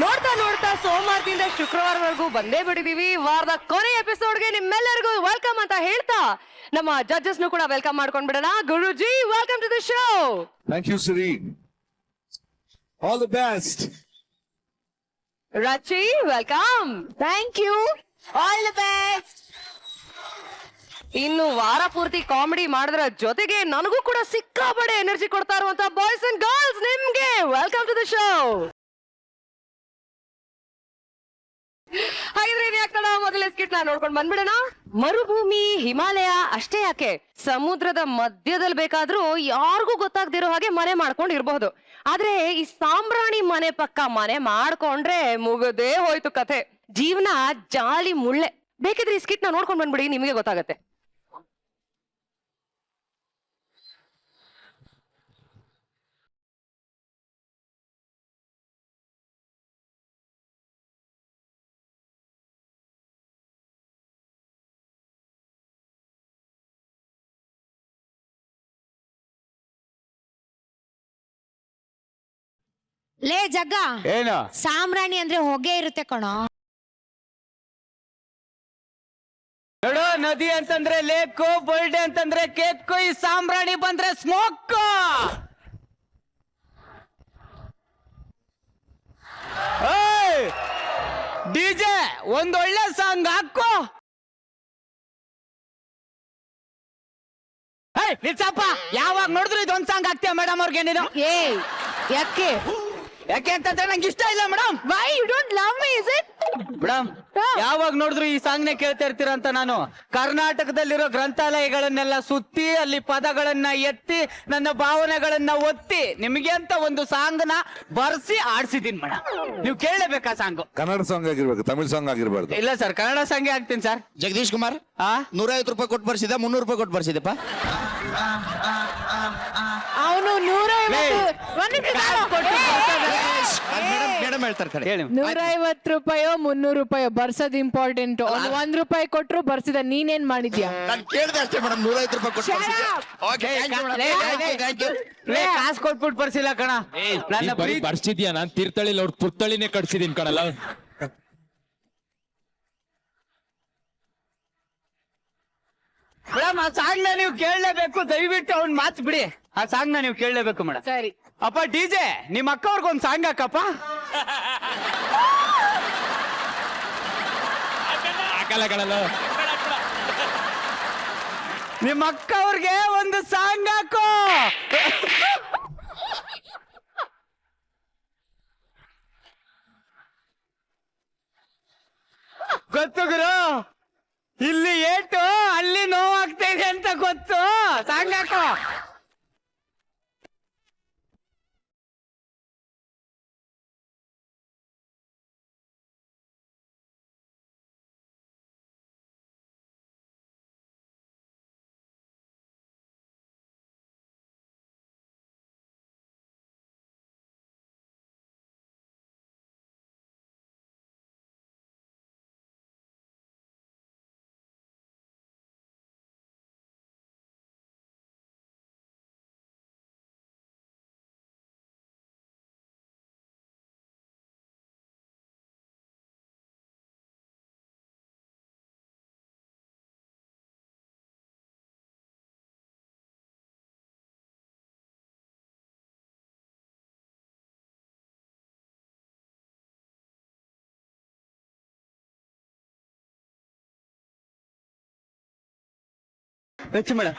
ನೋಡ್ತಾ ನೋಡ್ತಾ ಸೋಮವಾರದಿಂದ ಶುಕ್ರವಾರವರೆಗೂ ಬಂದೇ ಬಿಟ್ಟಿದೀವಿ. ವಾರದ ಕೊನೆ ಎಪಿಸೋಡ್ಗೆ ನಿಮ್ಮೆಲ್ಲರಿಗೂ ವೆಲ್ಕಮ್ ಅಂತ ಹೇಳ್ತಾ ನಮ್ಮ ಜಡ್ಜಸ್ ನು ಕೂಡ ವೆಲ್ಕಮ್ ಮಾಡ್ಕೊಂಡ್ ಬಿಡೋಣ. Guruji, welcome to the show. Thank you, Siri. All the best. Rachi, welcome. Thank you. All the best. ಇನ್ನು ವಾರ ಪೂರ್ತಿ ಕಾಮಿಡಿ ಮಾಡೋದ್ರ ಜೊತೆಗೆ ನನಗೂ ಕೂಡ ಸಿಕ್ಕಾಪಡೆ ಎನರ್ಜಿ ಕೊಡ್ತಾ ಇರುವಂತ ಬಾಯ್ಸ್ ಅಂಡ್ ಗರ್ಲ್ಸ್ ನಿಮ್ಗೆ ವೆಲ್ಕಮ್ ಟು ದ ಶೋ. ಹಾಗಿದ್ರೆ ಯಾಕಣ ಮೊದಲೇ ಸ್ಕಿಟ್ ನೋಡ್ಕೊಂಡು ಬಂದ್ಬಿಡೋಣ. ಮರುಭೂಮಿ, ಹಿಮಾಲಯ ಅಷ್ಟೇ ಯಾಕೆ, ಸಮುದ್ರದ ಮಧ್ಯದಲ್ಲಿ ಬೇಕಾದ್ರೂ ಯಾರಿಗೂ ಗೊತ್ತಾಗ್ದಿರೋ ಹಾಗೆ ಮನೆ ಮಾಡ್ಕೊಂಡು ಇರಬಹುದು. ಆದ್ರೆ ಈ ಸಾಂಬ್ರಾಣಿ ಮನೆ ಪಕ್ಕ ಮನೆ ಮಾಡ್ಕೊಂಡ್ರೆ ಮುಗದೇ ಹೋಯ್ತು ಕಥೆ. ಜೀವನ ಜಾಲಿ ಮುಳ್ಳೆ. ಬೇಕಿದ್ರೆ ಈ ಸ್ಕಿಟ್ ನೋಡ್ಕೊಂಡ್ ಬಂದ್ಬಿಡಿ, ನಿಮಗೆ ಗೊತ್ತಾಗತ್ತೆ. ಲೇ ಜಗ್ಗ, ಏನು ಸಾಮ್ರಾಣಿ ಅಂದ್ರೆ ಹೊಗೆ ಇರುತ್ತೆ ಕಣೋ. ನೋಡು, ನದಿ ಅಂತಂದ್ರೆ ಲೇಕು, ಬರ್ಡೇ ಅಂತಂದ್ರೆ ಕೇಕು, ಈ ಸಾಂಬ್ರಾಣಿ ಬಂದ್ರೆ ಸ್ಮೋಕ್. ಡಿಜೆ ಒಂದೊಳ್ಳೆ ಸಾಂಗ್ ಹಾಕೋ. ನಿಲ್ಸಪ್ಪ, ಯಾವಾಗ ನೋಡಿದ್ರು ಇದೊಂದ್ ಸಾಂಗ್ ಹಾಕ್ತೀಯ ಮೇಡಮ್ ಅವ್ರಿಗೆ ನೀನು? ಏ ಯಾಕೆ ಯಾಕೆ ಅಂತಂದ್ರೆ ನಂಗೆ ಇಷ್ಟ ಇಲ್ಲ madam. Why you don't love me is it? Madam, ಯಾವಾಗ ನೋಡಿದ್ರು ಈ ಸಾಂಗ್ ನೇ ಕೇಳ್ತಾ ಇರ್ತೀರ ಅಂತ ನಾನು ಕರ್ನಾಟಕದಲ್ಲಿರೋ ಗ್ರಂಥಾಲಯಗಳನ್ನೆಲ್ಲ ಸುತ್ತಿ ಅಲ್ಲಿ ಪದಗಳನ್ನ ಎತ್ತಿ ನನ್ನ ಭಾವನೆಗಳನ್ನ ಒತ್ತಿ ನಿಮಗೆ ಅಂತ ಒಂದು ಸಾಂಗ್ ನ ಬರ್ಸಿ ಆಡ್ಸಿದೀನಿ ಮೇಡಮ್. ನೀವು ಕೇಳಲೇಬೇಕಾ ಸಾಂಗ್? ಕನ್ನಡ ಸಾಂಗ್ ಆಗಿರ್ಬೇಕು, ತಮಿಳ್ ಸಾಂಗ್ ಆಗಿರ್ಬಾರ್ದು. ಇಲ್ಲ ಸರ್, ಕನ್ನಡ ಸಾಂಗ್ ಆಗ್ತೀನಿ ಸರ್. ಜಗದೀಶ್ ಕುಮಾರ್ 150 ರೂಪಾಯಿ ಕೊಟ್ಟು ಬರ್ಸಿದ, 300 ರೂಪಾಯಿ ಕೊಟ್ಟು ಬರ್ಸಿದಪ್ಪ. ಅವನು 150 ರೂಪಾಯೋ 300 ರೂಪಾಯೋ ಬರ್ಸೋದು ಇಂಪಾರ್ಟೆಂಟ್. ಒಂದು 1 ರೂಪಾಯಿ ಕೊಟ್ರು ಬರ್ಸಿದ, ನೀನೇನ್ ಮಾಡಿದ್ಯಾ? ನಾನು ಕೇಳಿದೆ ಅಷ್ಟೇ ಮೇಡಮ್, 150 ರೂಪಾಯಿ ಕೊಟ್ಟು ಬರ್ಸಿದ್ದೆ. Okay, thank you. ಕಾಸು ಕೊಟ್ಬಿಟ್ಟು ಬರ್ಸಿಲ್ಲ ಕಣ. ನನ್ನ ಬರ್ಸಿದ್ಯಾ? ನಾನ್ ತೀರ್ಥಳ್ಳಿ ಅವ್ರ ಪುತ್ತಳಿನೇ ಕಟ್ಸಿದೀನಿ ಕಣಲ್ಲ. ಮೇಡಮ್, ಆ ಸಾಂಗ್ ನ ನೀವು ಕೇಳಲೇಬೇಕು. ದಯವಿಟ್ಟು ಅವ್ನ್ ಮಾತು ಬಿಡಿ, ಆ ಸಾಂಗ್ ನ ನೀವು ಕೇಳಲೇಬೇಕು ಮೇಡಮ್. ಸರಿ ಅಪ್ಪ ಡಿಜೆ, ನಿಮ್ಮ ಅಕ್ಕ ಅವ್ರಿಗೊಂದು ಸಾಂಗ್ ಹಾಕಪ್ಪ. ಹಾಕಲ್ಲ ಕಣಲ್ಲ. ನಿಮ್ಮ ಅಕ್ಕ ಅವ್ರಿಗೆ ಒಂದು ಸಾಂಗ್ ಹಾಕೋ. ಗೊತ್ತು ಗುರು, ಇಲ್ಲಿ ಏಟು ಅಲ್ಲಿ ನೋವಾಗ್ತಾ ಇದೆ ಅಂತ ಗೊತ್ತು. ಸಾಂಗ್ ಹಾಕೋ. ವೆಚ್ಚ ಮೇಡಮ್,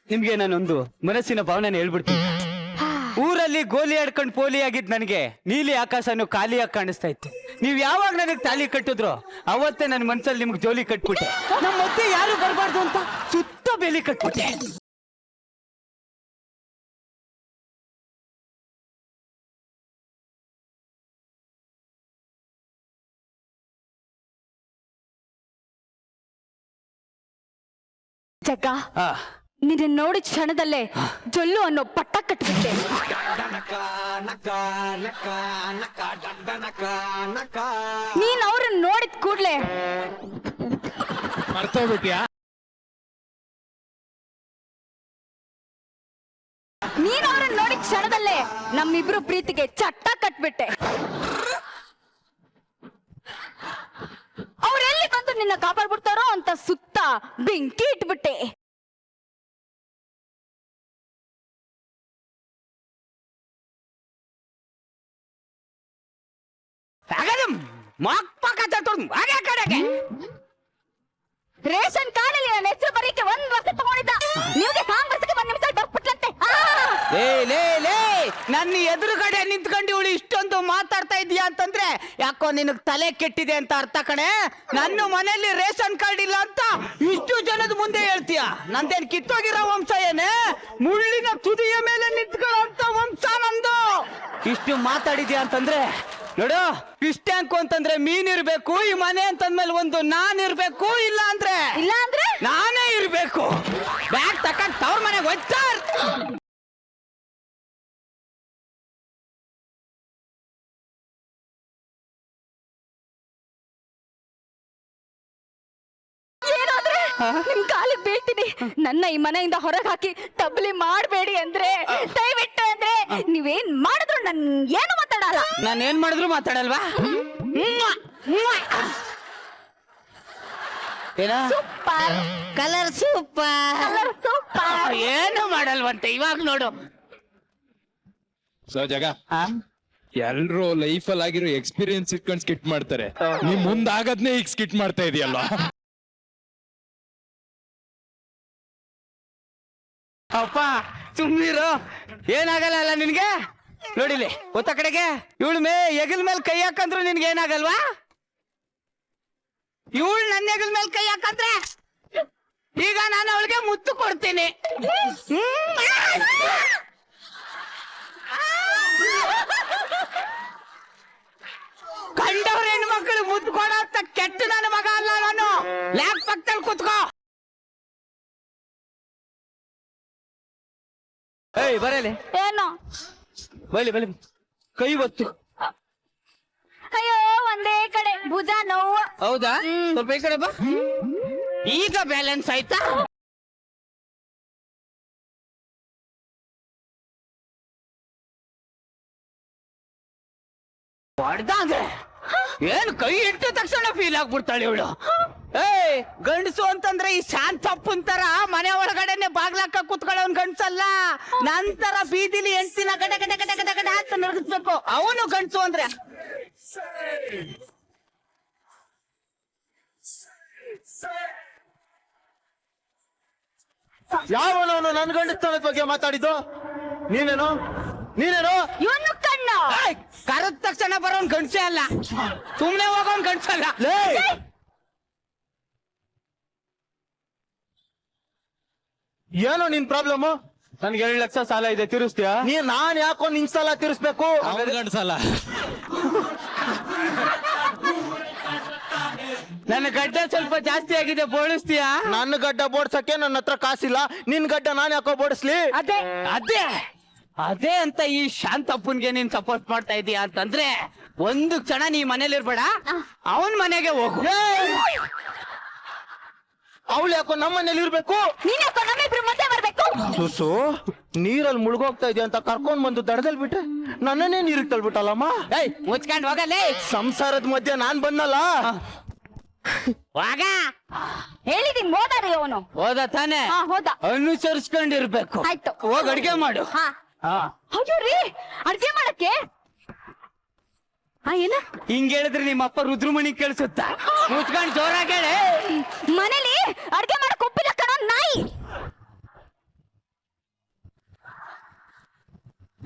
ನಿಮ್ಗೆ ನಾನೊಂದು ಮನಸ್ಸಿನ ಭಾವನೆ ಹೇಳ್ಬಿಡ್ತೀನಿ. ಊರಲ್ಲಿ ಗೋಲಿ ಆಡ್ಕೊಂಡು ಪೋಲಿ ಆಗಿದ್ ನನಗೆ ನೀಲಿ ಆಕಾಶನು ಖಾಲಿಯಾಗಿ ಕಾಣಿಸ್ತಾ ಇತ್ತು. ನೀವ್ ಯಾವಾಗ ನನಗೆ ತಾಲಿ ಕಟ್ಟಿದ್ರು ಅವತ್ತೇ ನನ್ನ ಮನ್ಸಲ್ಲಿ ನಿಮ್ಗೆ ಜೋಲಿ ಕಟ್ಬಿಟ್ಟೆ. ನಮ್ಮ ಮತ್ತೆ ಯಾರು ಬರಬಾರ್ದು ಅಂತ ಸುತ್ತ ಬೇಲಿ ಕಟ್ಬಿಟ್ಟೆ. ಜಗ್ಗ, ನಿನ್ನ ನೋಡಿದ ಕ್ಷಣದಲ್ಲೇ ಜೊಲ್ಲು ಅನ್ನೋ ಪಟ್ಟ ಕಟ್ಬಿಟ್ಟೆ. ನೀನ್ ಅವ್ರನ್ನ ನೋಡಿದ ಕೂಡ್ಲೆ ಮರ್ತೋಗ್ಬಿಟ್ಯಾ? ನೀನ್ ಅವ್ರನ್ನ ನೋಡಿದ ಕ್ಷಣದಲ್ಲೇ ನಮ್ಮಿಬ್ರು ಪ್ರೀತಿಗೆ ಚಟ್ಟ ಕಟ್ಬಿಟ್ಟೆ. ನಿನ್ನ ಕಾಪಾಡ್ಬಿಡ್ತಾರೋ ಅಂತ ಸುತ್ತ ಬೆಂಕಿ ಇಟ್ಬಿಟ್ಟೆ. ರೇಷನ್ ಕಾರ್ಡ್ ಅಲ್ಲಿ ನನ್ನ ಹೆಸರು ಬರೀಕೆ 1 ವರ್ಷ ತಗೊಂಡಿದ್ದ. ನಿಮ್ಗೆ ಕಾಂಗ್ರೆಸ್ಗೆ 1 ನಿಮಿಷ ಡೊಕ್ಬಿಟ್ಲಂತೆ. ಲೇ ನನ್ನ ಎದುರುಗಡೆ ನಿಂತ್ಕೊಂಡು ಇವಳು ಇಷ್ಟೊಂದು ಮಾತಾಡ್ತಾ ಇದೀಯಾ ಅಂತಂದ್ರೆ ಯಾಕೋ ನಿನಗ್ ತಲೆ ಕೆಟ್ಟಿದೆ ಅಂತ ಅರ್ಥ ಕಣೆ. ನನ್ನ ಮನೆಯಲ್ಲಿ ರೇಷನ್ ಕಾರ್ಡ್ ಇಲ್ಲ ಅಂತ ಇಷ್ಟು ಜನದ ಮುಂದೆ ಹೇಳ್ತೀಯ. ನಂದೇನ್ ಕಿತ್ತೋಗಿರೋ ವಂಶ ಏನೇ? ಮುಳ್ಳಿನ ತುದಿಯ ಮೇಲೆ ನಿಂತ್ಕೊಳ್ಳೋ ವಂಶ ನಂದು. ಇಷ್ಟು ಮಾತಾಡಿದ್ಯಾ ಅಂತಂದ್ರೆ ನೋಡು, ಫಿಶ್ ಟ್ಯಾಂಕ್ ಅಂತಂದ್ರೆ ಮೀನ್ ಇರ್ಬೇಕು, ಈ ಮನೆ ಅಂತಂದ್ಮೇಲೆ ಒಂದು ನಾನ್ ಇರ್ಬೇಕು, ಇಲ್ಲ ಅಂದ್ರೆ ನಾನೇ ಇರ್ಬೇಕು. ಬ್ಯಾಗ್ ತಕೊಂಡ್ ತವ್ರ ಮನೆಗೆ ಹೋಗ್ತಾರ. ನಿಮ್ ಕಾಲಿಗೆ ಬೀಳ್ತೀನಿ. ನನ್ನ ಈ ಮನೆಯಿಂದ ಹೊರಗೆ ಹಾಕಿ ತಬ್ಲಿ ಮಾಡಬೇಡಿ ಅಂದ್ರೆ, ದಯವಿಟ್ಟು ಅಂದ್ರೆ ನೀವೇನ್ ಮಾಡಿದ್ರು ನನ್ ಏನು ಮಾತಾಡಲ್ಲ. ನಾನು ಏನ್ ಮಾಡಿದ್ರು ಮಾತಾಡಲ್ವಾ? ಏನ super colour super, colour super. ಏನು ಮಾಡಲ್ವಂತೆ ಇವಾಗ ನೋಡು. ಸೊ ಜಗ ಎಲ್ರು ಲೈಫ್ ಅಲ್ಲಿ ಆಗಿರೋ ಎಕ್ಸ್ಪೀರಿಯನ್ಸ್ ಇಟ್ಕೊಂಡು ಸ್ಕಿಟ್ ಮಾಡ್ತಾರೆ. ನೀ ಮುಂದಾಗದ್ನೇ ಈಗ ಸ್ಕಿಟ್ ಮಾಡ್ತಾ ಇದೀಯಲ್ಲ. ಅಪ್ಪ ಸುಮ್ಮನಿರು, ಏನಾಗಲ್ಲ ಅಲ್ಲ ನಿನ್ಗೆ. ನೋಡಿಲಿ ಗೊತ್ತ ಕಡೆಗೆ ಇವಳ ಹೆಗಲ್ ಮೇಲೆ ಕೈ ಹಾಕಂದ್ರು ನಿನ್ಗೆ ಏನಾಗಲ್ವಾ? ಇವಳು ನನ್ನ ಹೆಗಲ್ ಮೇಲೆ ಕೈ ಹಾಕಂದ್ರೆ ಈಗ ನಾನು ಅವಳಿಗೆ ಮುತ್ತು ಕೊಡ್ತೀನಿ. ಕಂಡವ್ರ ಹೆಣ್ಮಕ್ಳು ಮುತ್ತು ಕೊಡ ಅಂತ ಕೆಟ್ಟ ನನ್ನ ಮಗ ಅಲ್ಲ ನಾನು. ಲ್ಯಾಪ್ ಪಕ್ಕದಲ್ಲಿ ಕುತ್ಕೋ. ಏಯ್ ಬರಲಿ, ಏನು? ಬಲಿ ಕೈ ಒತ್ತು. ಅಯ್ಯೋ ಒಂದೇ ಕಡೆ ಭುಜ ನೋವು. ಹೌದಾ? ಸ್ವಲ್ಪ ಈ ಕಡೆ ಬಾ. ಈಗ ಬ್ಯಾಲೆನ್ಸ್ ಆಯ್ತಾ? ಹೊಡ್ದಾದ್ರೆ ಏನ್ ಕೈ ಇಟ್ಟ ತಕ್ಷಣ ಫೀಲ್ ಆಗ್ಬಿಡ್ತಾಳೆ ಇವಳು. ಏಯ್ ಗಂಡಸು ಅಂತಂದ್ರೆ ಈ ಶಾಂತಪ್ಪನ್ ತರ ಮನೆ ಒಳಗಡೆನೆ ಬಾಗ್ಲಾಕ ಕುತ್ಕೊಳ್ಳೋನ್ ಗಂಡ್ಸಲ್ಲ. ನಂತರ ಬೀದಿಲಿ ಹೆಂಡ್ತಿನ ಗಡ ಗಡ ಗಡ ಗಡ ಗಡ ಅಂತ ನರಗಿಸ್ಬೇಕು. ಅವನು ಗಂಡಸು ಅಂದ್ರೆ ಯಾವನವನು ನನ್ ಗಂಡಸ್ತನದ ಬಗ್ಗೆ ಮಾತಾಡಿದ್ದು? ನೀನೇನು ಇವನು ಕಣ್ಣು ಕರೆದ ತಕ್ಷಣ ಬರೋನ್ ಗಂಡ್ಸೇ ಅಲ್ಲ, ಸುಮ್ನೆ ಹೋಗೋನ್ ಗಂಡ್ಸಲ್ಲ. ಏನೋ ನಿನ್ ಪ್ರಾಬ್ಲಮ್? ನನ್ಗೆ 2 ಲಕ್ಷ ಸಾಲ ಇದೆ, ತೀರಿಸ್ತೀಯಾ? ನಾನ್ ಯಾಕೋ ನಿನ್ ಸಾಲ ತೀರಿಸ್ಬೇಕು? ಗಂಡಸಲ್ಲ, ನನ್ನ ಗಡ್ಡ ಸ್ವಲ್ಪ ಜಾಸ್ತಿ ಆಗಿದೆ, ಬೋಳಿಸ್ತೀಯಾ? ನನ್ನ ಗಡ್ಡ ಬೋಡ್ಸಕ್ಕೆ ನನ್ನ ಹತ್ರ ಕಾಸಿಲ್ಲ. ನಿನ್ ಗಡ್ಡ ನಾನ್ ಯಾಕೋ ಬೋಡಿಸ್ಲಿ? ಅದೇ ಅದೇ ಅದೇ ಅಂತ ಈ ಶಾಂತಪ್ಪನ್ಗೆ ನೀನ್ ಸಪೋರ್ಟ್ ಮಾಡ್ತಾ ಇದೀಯ ಅಂತಂದ್ರೆ ಒಂದು ಕ್ಷಣ ನೀ ಮನೇಲಿ ಇರ್ಬೇಡ, ಅವನ್ ಮನೆಗೆ ಹೋಗು. ಅವಳು ಯಾಕೋ ನಮ್ಮ ಮನೇಲಿ ಇರ್ಬೇಕು? ನೀನ್ ಯಾಕೋ ನಮ್ಮಿಬ್ರು ಮುಂದೆ ಬರ್ಬೇಕು? ಸುಸು ನೀರಲ್ಲಿ ಮುಳುಗೋಗ್ತಾ ಇದೆಯಾ ಅಂತ ಕರ್ಕೊಂಡ್ ಬಂದು ದಡದಲ್ಲಿ ಬಿಟ್ರೆ ನನ್ನನ್ನೇ ನೀರಿಗೆ ತಳ್ಬಿಟ್ಟಲ್ಲಮ್ಮ. ಏಯ್ ಮುಚ್ಕೊಂಡ್ ಹೋಗಲೇ. ಸಂಸಾರದ ಮಧ್ಯೆ ನಾನ್ ಬಂದಲ್ಲ. ವಾಗ ಹೇಳಿದೀನಿ ಹೋದಾರಿ ಅವನು. ಹೋದ ತಾನೆ? ಹೋದ. ಅನುಸರಿಸ್ಕೊಂಡಿರ್ಬೇಕು. ಆಯ್ತು. ಹೋಗ್ ಅಡ್ಗೆ ಮಾಡು. ಅಯ್ಯೋ ರೀ, ಅಡ್ಗೆ ಮಾಡಕ್ಕೆ ಏನ ಹಿಂಗ್ ಹೇಳಿದ್ರೆ ನಿಮ್ಮ ಅಪ್ಪ ರುದ್ರಮಣಿ ಕೇಳಿಸುತ್ತಾ? ಮುಚ್ಕೊಂಡ್ ಜೋರಾಗಿ ಹೇಳಿ. ಮನೇಲಿ ಅಡ್ಗೆ ಮಾಡಕ್ ಒಪ್ಪಿಲ್ಲ ಕಣೋ ನಾಯಿ.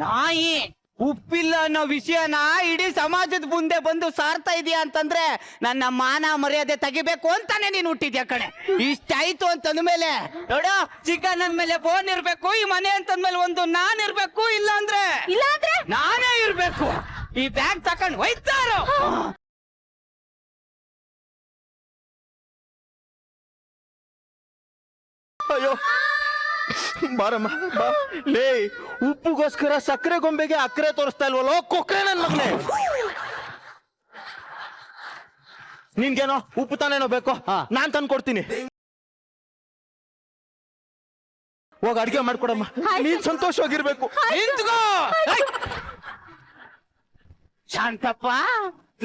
ನಾಯಿ ಉಪ್ಪಿಲ್ಲ ಅನ್ನೋ ವಿಷಯನ ಇಡೀ ಸಮಾಜದ ಮುಂದೆ ಬಂದು ಸಾರ್ತಾ ಇದೀಯ ಅಂತಂದ್ರೆ ನನ್ನ ಮಾನ ಮರ್ಯಾದೆ ತೆಗಿಬೇಕು ಅಂತಾನೆ ನೀನ್ ಹುಟ್ಟಿದ್ಯಾ ಕಣೆ. ಇಷ್ಟಾಯ್ತು ಅಂತಂದ್ಮೇಲೆ ನೋಡು, ಚಿಕನ್ ಅಂದ್ಮೇಲೆ ಬೋನ್ ಇರ್ಬೇಕು, ಈ ಮನೆ ಅಂತಂದ್ಮೇಲೆ ಒಂದು ನಾನ್ ಇರ್ಬೇಕು, ಇಲ್ಲ ಅಂದ್ರೆ ನಾನೇ ಇರ್ಬೇಕು. ಈ ಬ್ಯಾಗ್ ತಕೊಂಡ್ ಹೋಯ್ತಾರೋ. ಅಯ್ಯೋ ಬಾರಮ್ಮ ಬಾ. ಲೇ ಉಪ್ಪುಗೋಸ್ಕರ ಸಕ್ಕರೆ ಗೊಂಬೆಗೆ ಅಕ್ಕರೆ ತೋರಿಸ್ತಾ ಇಲ್ವಲ್ಲೋ ಕೊಕ್ರೆ ನನ್ ಮಗನೇ. ನಿನ್ಗೇನೋ ಉಪ್ಪು ತಾನೇನೋ ಬೇಕೋ, ನಾನ್ ತಂದು ಕೊಡ್ತೀನಿ. ಹೋಗ ಅಡ್ಗೆ ಮಾಡ್ಕೊಡಮ್ಮ. ನೀನ್ ಸಂತೋಷವಾಗಿರ್ಬೇಕು. ನಿಂತ್ಕೋ. ಶಾಂತಪ್ಪ,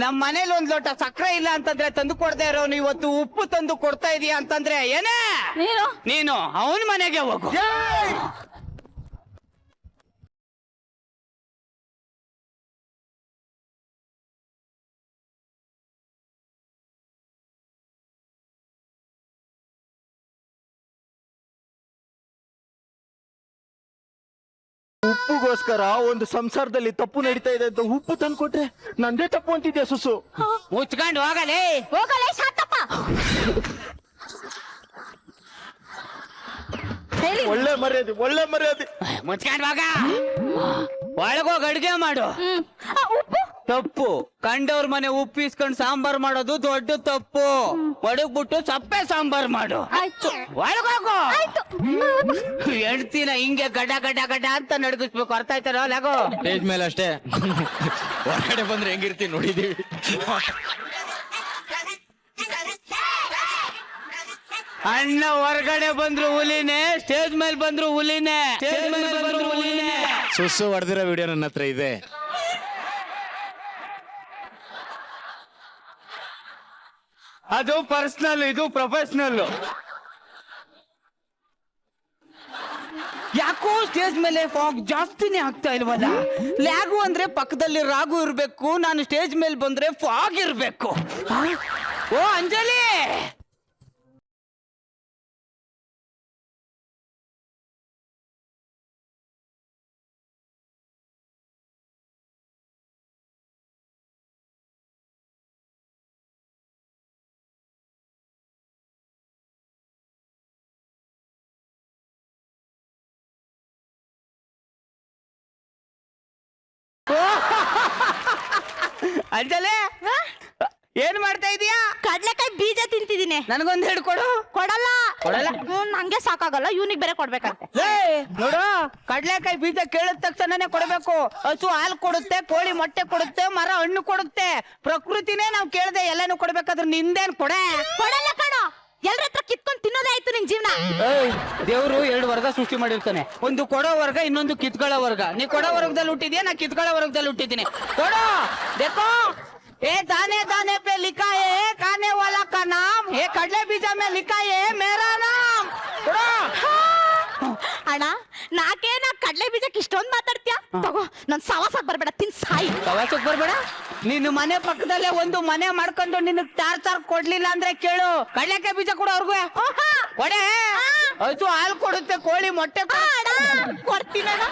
ನಮ್ ಮನೇಲಿ ಒಂದ್ ಲೋಟ ಸಕ್ಕರೆ ಇಲ್ಲ ಅಂತಂದ್ರೆ ತಂದು ಕೊಡದೆ ಇರೋನು ಇವತ್ತು ಉಪ್ಪು ತಂದು ಕೊಡ್ತಾ ಇದೀಯ ಅಂತಂದ್ರೆ ಏನೇ ನೀನು ಅವನ ಮನೆಗೆ ಹೋಗು. ಉಪ್ಪುಗೋಸ್ಕರ ಒಂದು ಸಂಸಾರದಲ್ಲಿ ತಪ್ಪು ನಡೀತಾ ಇದೆ ಅಂತ ಉಪ್ಪು ತಂದು ಕೊಟ್ರೆ ನಂದೇ ತಪ್ಪು ಅಂತಿದ್ಯಾ ಸುಸು. ಮುಚ್ಕೊಂಡು ಹೋಗಲೇ. ಹೋಗಲೇ ಶಾಂತಪ್ಪ. ಹೇಳಿ. ಒಳ್ಳೆ ಮರ್ಯಾದೆ, ಒಳ್ಳೆ ಮರ್ಯಾದೆ. ಮುಚ್ಕೊಂಡು ಹೋಗ. ಒಳಗೋಗಿ ಅಡ್ಗೆ ಮಾಡು. ಉಪ್ಪು ತಪ್ಪು. ಕಂಡವ್ರ ಮನೆ ಉಪ್ಪು ಇಸ್ಕೊಂಡು ಸಾಂಬಾರ್ ಮಾಡೋದು ದೊಡ್ಡ ತಪ್ಪು. ಒಡಗ್ಬಿಟ್ಟು ಸಪ್ಪೆ ಸಾಂಬಾರ್ ಮಾಡು. ಆಯ್ತು. ಒಳಗೋಗು. ಆಯ್ತು. ಹೆಂಡ್ತಿನ ಹಿಂಗೆ ಗಡ್ಡ ಗಡ್ಡ ಗಡ್ಡ ಅಂತ ನಡ್ಗಿಸ್ಬೇಕು. ಅರ್ಥ ಆಯ್ತಾರೋ ಲಾಗೋ? ಸ್ಟೇಜ್ ಮೇಲೆ ಅಷ್ಟೇ. ಹೊರಗಡೆ ಬಂದ್ರೆ ಹೆಂಗಿರ್ತೀವಿ ನೋಡಿದೀವಿ. ಅಣ್ಣ ಹೊರಗಡೆ ಬಂದ್ರು ಹುಲಿನೇ, ಸ್ಟೇಜ್ ಮೇಲೆ ಬಂದ್ರು ಹುಲಿನೇ. ಸ್ಟೇಜ್ ಮೇಲೆ ಬಂದ್ರು ಹುಲಿನೇ. ಸುಸ್ಸು ಹೊಡೆದಿರೋ ವಿಡಿಯೋ ನನ್ನ ಹತ್ರ ಇದೆ. ಅದು ಪರ್ಸನಲ್, ಇದು ಪ್ರೊಫೆಷನಲ್. ಯಾಕೋ ಸ್ಟೇಜ್ ಮೇಲೆ ಫಾಗ್ ಜಾಸ್ತಿನೇ ಆಗ್ತಾ ಇಲ್ವಲ್ಲ? ಲ್ಯಾಗು ಅಂದ್ರೆ ಪಕ್ಕದಲ್ಲಿ ರಾಗು ಇರ್ಬೇಕು, ನಾನು ಸ್ಟೇಜ್ ಮೇಲೆ ಬಂದ್ರೆ ಫಾಗ್ ಇರ್ಬೇಕು. ಓ ಅಂಜಲಿ, ಅಂಜಲಿ ಏನ್ ಮಾಡ್ತಾ ಇದೀಯಾ? ಕಡ್ಲೆಕಾಯಿ ಬೀಜ ತಿಂತಿದ್ದೀನಿ. ನನಗೊಂದ್ ಹಿಡ್ಕೊಡು. ಕೊಡಲ್ಲ. ಕೊಡಲ್ಲ? ನಂಗೆ ಸಾಕಾಗಲ್ಲ, ಇವನಿಗೆ ಬೇರೆ ಕೊಡ್ಬೇಕಂತೆ. ನೋಡು, ಕಡ್ಲೆಕಾಯಿ ಬೀಜ ಕೇಳಿದ ತಕ್ಷಣನೇ ಕೊಡ್ಬೇಕು. ಹಸು ಹಾಲು ಕೊಡುತ್ತೆ, ಕೋಳಿ ಮೊಟ್ಟೆ ಕೊಡುತ್ತೆ, ಮರ ಹಣ್ಣು ಕೊಡುತ್ತೆ. ಪ್ರಕೃತಿನೇ ನಾವ್ ಕೇಳ್ದೆ ಎಲ್ಲಾನು ಕೊಡ್ಬೇಕಾದ್ರೆ ನಿಂದೇನ್ ಕೊಡೆ? ಕೊಡಲ್ಲ ಕಣ. ಎಲ್ರ ಹತ್ರ ಕಿತ್ಕೊಂಡ್ ತಿನ್ನೋದೇ ಆಯ್ತು ನಿನ್ ಜೀವನ. ದೇವ್ರು 2 ವರ್ಗ ಸೃಷ್ಟಿ ಮಾಡಿರ್ತಾನೆ. ಒಂದು ಕೊಡೋ ವರ್ಗ, ಇನ್ನೊಂದು ಕಿತ್ಕೊಳ್ಳೋ ವರ್ಗ. ನೀ ಕೊಡೋ ವರ್ಗದಲ್ಲಿ ಹುಟ್ಟಿದ್ಯಾ, ನಾ ಕಿತ್ಕೊಳ್ಳೋ ವರ್ಗದಲ್ಲಿ ಹುಟ್ಟಿದ್ದೀನಿ. ಕೊಡೋ देखो ए दाने दाने पे लिखा है खाने वाला का नाम, ये कड़ले बीजा में लिखा है मेरा नाम. ಕೊಡೋ. ಅಣ್ಣ ನಾಕೆ ನಾ ಕಡ್ಲೆ ಬೀಜಕ್ಕೆ ಇಷ್ಟೊಂದ್ ಮಾತಾಡ್ತೀಯ? ತಗೋ, ನನ್ ಸವಾಸಕ್ ಬರ್ಬೇಡ, ತಿನ್ ಸಾಯಿ. ಪ್ರವಾಸಕ್ಕೆ ಬರ್ಬೇಡ. ನಿನ್ನ ಮನೆ ಪಕ್ಕದಲ್ಲೇ ಒಂದು ಮನೆ ಮಾಡ್ಕೊಂಡು ನಿನಗ್ ಚಾರ್ ಕೊಡ್ಲಿಲ್ಲ ಅಂದ್ರೆ ಕೇಳು, ಕಡ್ಲೆಕಾಯಿ ಬೀಜ ಕೊಡು ಅವ್ರಿಗೂ. ಕೊಡೆ. ಹಸು ಹಾಲು ಕೊಡುತ್ತೆ, ಕೋಳಿ ಮೊಟ್ಟೆ ಕೊಡ್ತೀನಣ್ಣ.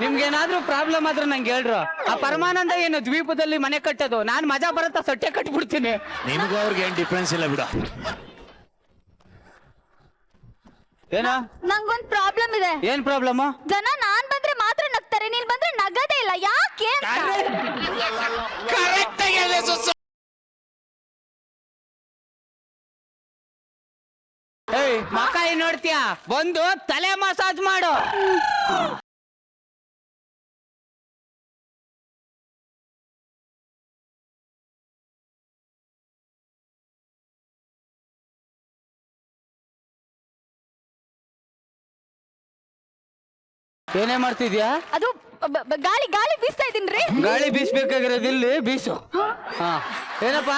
ನಿಮ್ಗೇನಾದ್ರೂ ಪ್ರಾಬ್ಲಮ್ ಆದ್ರೆ ನಂಗೆ ಹೇಳ್ರು. ಆ ಪರಮಾನಂದ ಏನು ದ್ವೀಪದಲ್ಲಿ ಮನೆ ಕಟ್ಟೋದು, ನಾನ್ ಮಜಾ ಬರುತ್ತಾ ಸೊಟ್ಟೆ ಕಟ್ಬಿಡ್ತೀನಿ. ನಿಮ್ಗೂ ಅವ್ರಿಗೆ ಏನ್ ಡಿಫ್ರೆನ್ಸ್ ಇಲ್ಲ ಬಿಡು. ಏನ? ನಂಗೊಂದ್ ಪ್ರಾಬ್ಲಮ್ ಇದೆ. ಏನ್ ಪ್ರಾಬ್ಲಮ್? ಜನ ನಾನ್ ಬಂದ್ರೆ ಮಾತ್ರ ನಗ್ತಾರೆ, ನೀನ್ ಬಂದ್ರೆ ನಗದೇ ಇಲ್ಲ. ಯಾಕೆ ಅಂತ. ಏಯ್ ಮಕಾಯಿ ನೋಡ್ತೀಯಾ? ಬಂದು ತಲೆ ಮಸಾಜ್ ಮಾಡು. ಏನೇ ಮಾಡ್ತಿದ್ಯಾ? ಅದು ಗಾಳಿ ಗಾಳಿ ಬೀಸ್ತಾ ಇದೀನ್ರಿ. ಗಾಳಿ ಬೀಸ್ಬೇಕಾಗಿರೋದಿಲ್ಲಿ ಬೀಸು. ಹಾ ಏನಪ್ಪಾ?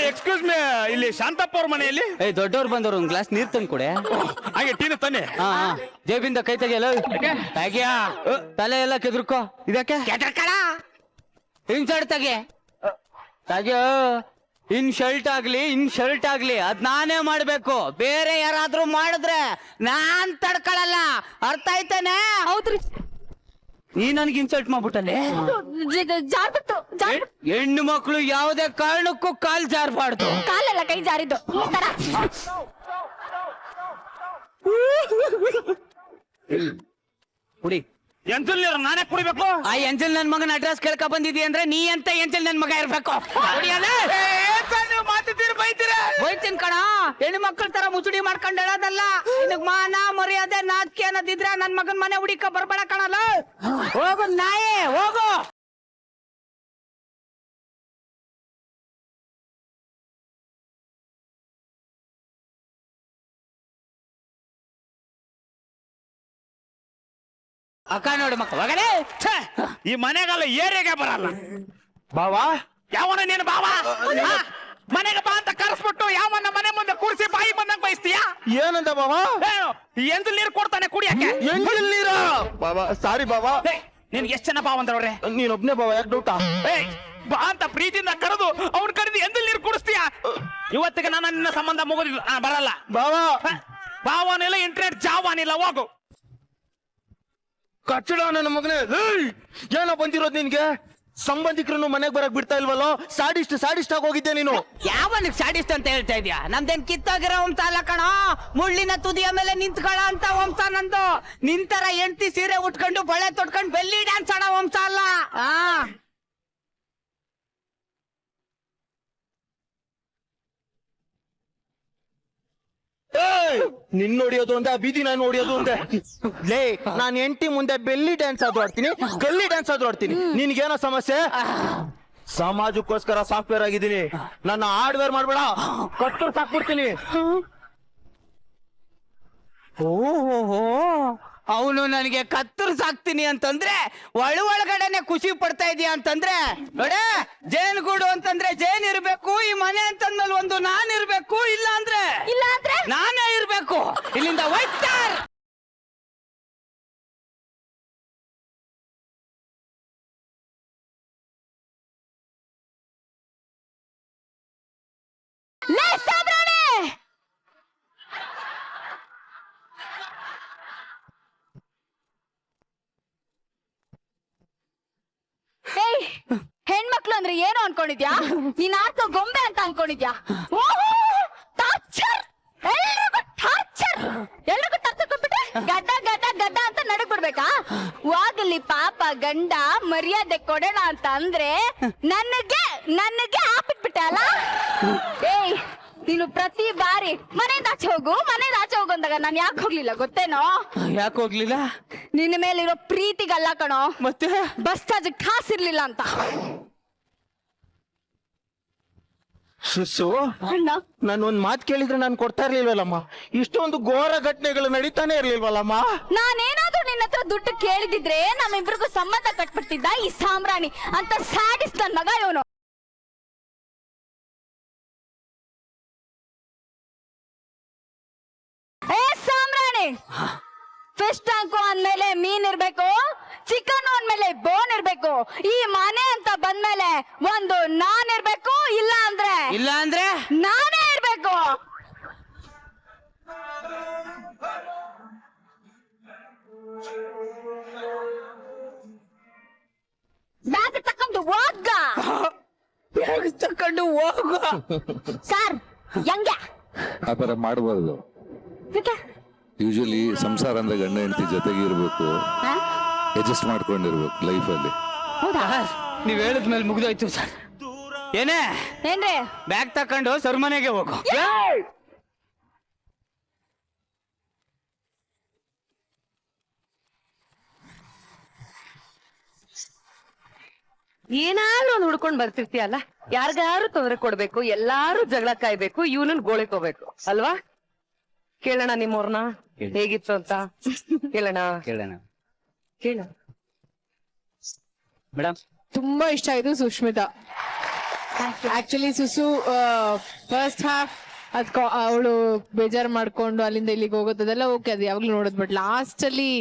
ಎಕ್ಸ್ಕ್ಯೂಸ್ ಮೀ, ಇಲ್ಲಿ ಶಾಂತಪ್ಪ ಅವ್ರ ಮನೆಯಲ್ಲಿ ಏಯ್ ದೊಡ್ಡವ್ರು ಬಂದವ್ರು, ಒಂದ್ ಗ್ಲಾಸ್ ನೀರ್ ತಂದು ಕೊಡೆ. ಹಾಗೆ ಟೀನ ತಾನೆ. ಹಾ ಜೇಬಿಂದ ಕೈ ತೆಗಿಯಲ್ಲ. ತೆಗಿಯಾ, ತಲೆ ಎಲ್ಲ ಕೆದ್ರಕೋ. ಇದಕ್ಕೆ ಕೆದರ್ಕಳ ಹಿಂಗ್ ತೆಗೆ ತೆಗಿಯೋ. ಇನ್ ಶರ್ಟ್ ಆಗ್ಲಿ ಅದ್ ನಾನೇ ಮಾಡ್ಬೇಕು. ಬೇರೆ ಯಾರಾದ್ರೂ ಮಾಡಿದ್ರೆ ನಾನ್ ತಡ್ಕೊಳಲ್ಲ. ಅರ್ಥ ಆಯ್ತಾನೆ? ಹೌದ್ರಿ. ನೀ ನನ್ಗೆ ಇನ್ಸಲ್ಟ್ ಮಾಡ್ಬಿಟ್ಟಲ್ಲೇ. ಜಾರ್ಬಿಟ್ಟು ಹೆಣ್ಣು ಮಕ್ಳು ಯಾವುದೇ ಕಾರಣಕ್ಕೂ ಕಾಲ್ ಜಾರ್ಬಾರ್ದು. ಕಾಲೆಲ್ಲ ಕೈ ಜಾರಿದ್ದು ಈ ತರ. ಕುಡಿ. ಎಂತಲ್ಲಿ ನಾನೇ ಕುಡಿಬೇಕು? ಆ ಎಂಜಲ್ ನನ್ ಮಗನ ಅಡ್ರೆಸ್ ಕೇಳ್ಕ ಬಂದಿದ್ದಿ ಅಂದ್ರೆ ನೀ ಅಂತ ಎಂಜಲ್ ನನ್ ಮಗ ಇರ್ಬೇಕು. ಬೈತೀನಿ ಕಣ. ಹೆಣ್ಣು ಮಕ್ಕಳ ತರ ಮುಸುಡಿ ಮಾಡ್ಕೊಂಡು ಹೇಳೋದಲ್ಲ. ನಿನಗ್ ಮಾನ ಮರ್ಯಾದೆ ನಾಚಿಕೆ ಅನ್ನೋದಿದ್ರೆ ನನ್ ಮಗನ್ ಮನೆ ಹುಡಿಕ ಬರ್ಬೇಡ ಕಣಲ್ಲ. ಹೋಗು ನಾಯೇ ಹೋಗು. ಅಕ್ಕ ನೋಡು ಮಕ್ಕ ಹೋಗಲೇ. ಈ ಮನೆಗೆಲ್ಲ ಏರಿಯಾಗೆ ಬರಲ್ಲ. ಬಾವಾ ಯಾವನ ನೀನು ಬಾವ ಮನೆಗೆ ಬಾ ಅಂತ ಕರೆಸ್ಬಿಟ್ಟು ಯಾವನ್ನ ಮನೆ ಮುಂದೆ ಕೂರಿಸಿ ಬಾಯಿ ಬಂದಂಗ್ ಬಯಸ್ತೀಯಾ? ಏನಂದ ಬಾವಾ? ಏನು ಎಂದು ನೀರು ಕೊಡ್ತಾನೆ ಕುಡಿಯಕ್ಕೆ? ಎಂಜಿಲ್ ನೀರ ಬಾವಾ, ಸಾರಿ ಬಾವಾ. ನಿನ್ಗೆ ಎಷ್ಟು ಜನ ಬಾವ ಅಂದ್ರವ್ರೆ? ನೀನೊಬ್ನೇ ಬಾವಾ, ಯಾಕೆ ಡೌಟಾ? ಬಾ ಅಂತ ಪ್ರೀತಿಯಿಂದ ಕರೆದು ಅವ್ನ ಕರೆದು ಎಂದು ನೀರು ಕುಡಿಸ್ತೀಯಾ? ಇವತ್ತಿಗೆ ನಾನು ನಿನ್ನ ಸಂಬಂಧ ಮುಗಿದಿಲ್ಲ, ಬರಲ್ಲ ಬಾವಾ. ಬಾವನಿಲ್ಲ, ಇಂಟರ್ನೆಟ್ ಜಾವಾನಿಲ್ಲ, ಹೋಗು. ಕಚ್ಚಡ ನನ್ನ ಮಗನೇ. ಏನೋ ಬಂದಿರೋದು ನಿನ್ಗೆ? ಸಂಬಂಧಿಕರನ್ನು ಮನೆಗೆ ಬರಕ್ ಬಿಡ್ತಾ ಇಲ್ವಲ್ಲೋ? ಸಾಡಿಸ್ಟ್ ಆಗಿ ಹೋಗಿದ್ದೆ ನೀನು. ಯಾವನಿಗೆ ಸಾಡಿಸ್ಟ್ ಅಂತ ಹೇಳ್ತಾ ಇದೀಯಾ? ನಮ್ದೇನ್ ಕಿತ್ತಾಗಿರೋ ವಂಶ ಅಲ್ಲ ಕಣ, ಮುಳ್ಳಿನ ತುದಿಯ ಮೇಲೆ ನಿಂತ್ಕೊಳ್ಳ ಅಂತ ವಂಶ ನಂದು. ನಿಂತರ ಹೆಂಡತಿ ಸೀರೆ ಉಟ್ಕೊಂಡು ಬಳೆ ತೊಟ್ಕೊಂಡು ಬೆಲ್ಲಿ ಡ್ಯಾನ್ಸ್ ಆಡೋ ವಂಶ ಅಲ್ಲ. ನಿನ್ ನೋಡಿಯೋದು ಒಂದೇ, ಆ ಬೀದಿ ನಾನು ನೋಡಿಯೋದು ಒಂದೇ. ಲೇ, ನಾನು ಹೆಂಡತಿ ಮುಂದೆ ಬೆಲ್ಲಿ ಡ್ಯಾನ್ಸ್ ಆದ್ರೂ ಆಡ್ತೀನಿ, ಗಲ್ಲಿ ಡ್ಯಾನ್ಸ್ ಆದ್ರೂ ಆಡ್ತೀನಿ. ನಿನ್ಗೇನೋ ಸಮಸ್ಯೆ? ಸಮಾಜಕ್ಕೋಸ್ಕರ ಸಾಫ್ಟ್ವೇರ್ ಆಗಿದ್ದೀನಿ, ನನ್ನ ಹಾರ್ಡ್ವೇರ್ ಮಾಡ್ಬೇಡ, ಕತ್ತರ್ ಸಾಕ್ಬಿಡ್ತೀನಿ. ಓಹೋ, ಅವನು ನನಗೆ ಕತ್ತರಿಸಾಕ್ತೀನಿ ಅಂತಂದ್ರೆ ಒಳಗಡೆನೆ ಖುಷಿ ಪಡ್ತಾ ಇದೀಯ ಅಂತಂದ್ರೆ, ನೋಡೆ ಜೇನುಗೂಡು ಅಂತಂದ್ರೆ ಜೇನ್ ಇರ್ಬೇಕು, ಈ ಮನೆ ಅಂತಂದ್ಮೇಲೆ ಒಂದು ನಾನ್ ಇರ್ಬೇಕು, ಇಲ್ಲ ಅಂದ್ರೆ ನಾನೇ ಇರ್ಬೇಕು. ಇಲ್ಲಿಂದ ಹೋಯ್ತಾರ್. ಹೆಣ್ಮಕ್ಳು ಅಂದ್ರೆ ಏನು ಅನ್ಕೊಂಡಿದ್ಯಾ? ನೀನ್ ಆಡ್ಸೋ ಗೊಂಬೆ ಅಂತ ಅನ್ಕೊಂಡಿದ್ಯಾ? ಟಾರ್ಚರ್, ಎಲ್ರಿಗೂ ಟಾರ್ಚರ್ ಕೊಟ್ಬಿಟ್ಟು ಗಡ್ಡ ಗಡ್ಡ ಗಡ್ಡ ಅಂತ ನಡಕ್ಬಿಡ್ಬೇಕಾ? ವಾಗಲಿ ಪಾಪ ಗಂಡ ಮರ್ಯಾದೆ ಕೊಡೋಣ ಅಂತ ಅಂದ್ರೆ ನನಗೆ ಹಾಕ್ಬಿಟ್ಬಿಟ್ಟೆ ಅಲ್ಲ? ಏಯ್, ನೀನು ಪ್ರತಿ ಬಾರಿ ಮನೆಯಿಂದ ಆಚೆ ಹೋಗು ಅಂದಾಗ ನಾನು ಯಾಕೆ ಹೋಗ್ಲಿಲ್ಲ ಗೊತ್ತೇನೋ? ಯಾಕೆ ಹೋಗ್ಲಿಲ್ಲ? ನಿನ್ನ ಮೇಲಿರೋ ಪ್ರೀತಿಗಲ್ಲ ಕಣೋ, ಮತ್ತೆ ಬಸ್ ಚಾರ್ಜ್ ಕಾಸಿರ್ಲಿಲ್ಲ ಅಂತ. ಸುಸು, ನಾನು ಒಂದ್ ಮಾತು ಕೇಳಿದ್ರೆ ನಾನು ಕೊಡ್ತಾ ಇರ್ಲಿಲ್ವಲ್ಲಮ್ಮ? ಇಷ್ಟೊಂದು ಘೋರ ಘಟನೆಗಳು ನಡೀತಾನೆ ಇರ್ಲಿಲ್ವಲ್ಲಮ್ಮ? ನಾನೇನಾದ್ರೂ ನಿನ್ನ ಹತ್ರ ದುಡ್ಡು ಕೇಳಿದಿದ್ರೆ ನಮ್ಮಿಬ್ರಿಗೂ ಸಂಬಂಧ ಕಟ್ಬಿಡ್ತಿದ್ದ ಈ ಸಾಮ್ರಾಣಿ ಅಂತ ಸ್ಯಾಡಿಸ್ಟ್ ನನ್ ಮಗ ಇವನು. ಏ ಸಾಮ್ರಾಣಿ, ಫಿಶ್ ಟ್ಯಾಂಕು ಅಂದ್ಮೇಲೆ ಮೀನ್ ಇರ್ಬೇಕು, ಚಿಕನ್ ಅಂದ್ಮೇಲೆ ಬೋನ್ ಇರ್ಬೇಕು, ಈ ಮನೆ ಅಂತ ಬಂದ್ಮೇಲೆ ಒಂದು ನಾನ್ ಇರ್ಬೇಕು, ಇಲ್ಲ ಅಂದ್ರೆ ನಾನೇ ಇರ್ಬೇಕು. ಬ್ಯಾಗ್ ತಕೊಂಡು ಹೋಗ ಸರ್. ಹೆಂಗೆ ಆ ತರ ಮಾಡಬಾರ್ದು. ಯೂಶಲಿ ಸಂಸಾರ ಅಂದ್ರೆ ಗಂಡ ಹೆಂಡತಿ ಜೊತೆಗೆ ಇರ್ಬೇಕು, ಅಡ್ಜಸ್ಟ್ ಮಾಡ್ಕೊಂಡಿರ್ಬೇಕು ಲೈಫಲ್ಲಿ. ನೀವ್ ಹೇಳಿದ್ಮೇಲೆ ಮುಗ್ದೋಯ್ತು ಸರ್. ಏನ್ರಿ? ಬ್ಯಾಗ್ ತಕೊಂಡು ಸರ್ಮನೆಗೆ ಹೋಗು. ಏನಾದ್ರೂ ಒಂದು ಹುಡ್ಕೊಂಡ್ ಬರ್ತಿರ್ತೀಯಲ್ಲ, ಯಾರಿಗಾರು ತೊಂದರೆ ಕೊಡ್ಬೇಕು, ಎಲ್ಲಾರು ಜಗಳ ಕಾಯ್ಬೇಕು, ಇವನನ್ನ ಗೋಳಿಕೋಬೇಕು ಅಲ್ವಾ? ಕೇಳೋಣ ನಿಮ್ಮವ್ರನ್ನ ಹೇಗಿತ್ತು ಅಂತ. ಕೇಳೋಣ ಮೇಡಮ್. ತುಂಬಾ ಇಷ್ಟ ಆಯ್ತು ಸುಷ್ಮಿತಾ. ಆಕ್ಚುಲಿ ಸುಸು ಫಸ್ಟ್ ಹಾಫ್ ಅವಳು ಬೇಜಾರು ಮಾಡ್ಕೊಂಡು ಅಲ್ಲಿಂದ ಇಲ್ಲಿಗೆ ಹೋಗೋದೆಲ್ಲ ಓಕೆ, ಅದು ಯಾವಾಗ್ಲೂ ನೋಡೋದು. ಬಟ್ ಲಾಸ್ಟ್ ಅಲ್ಲಿ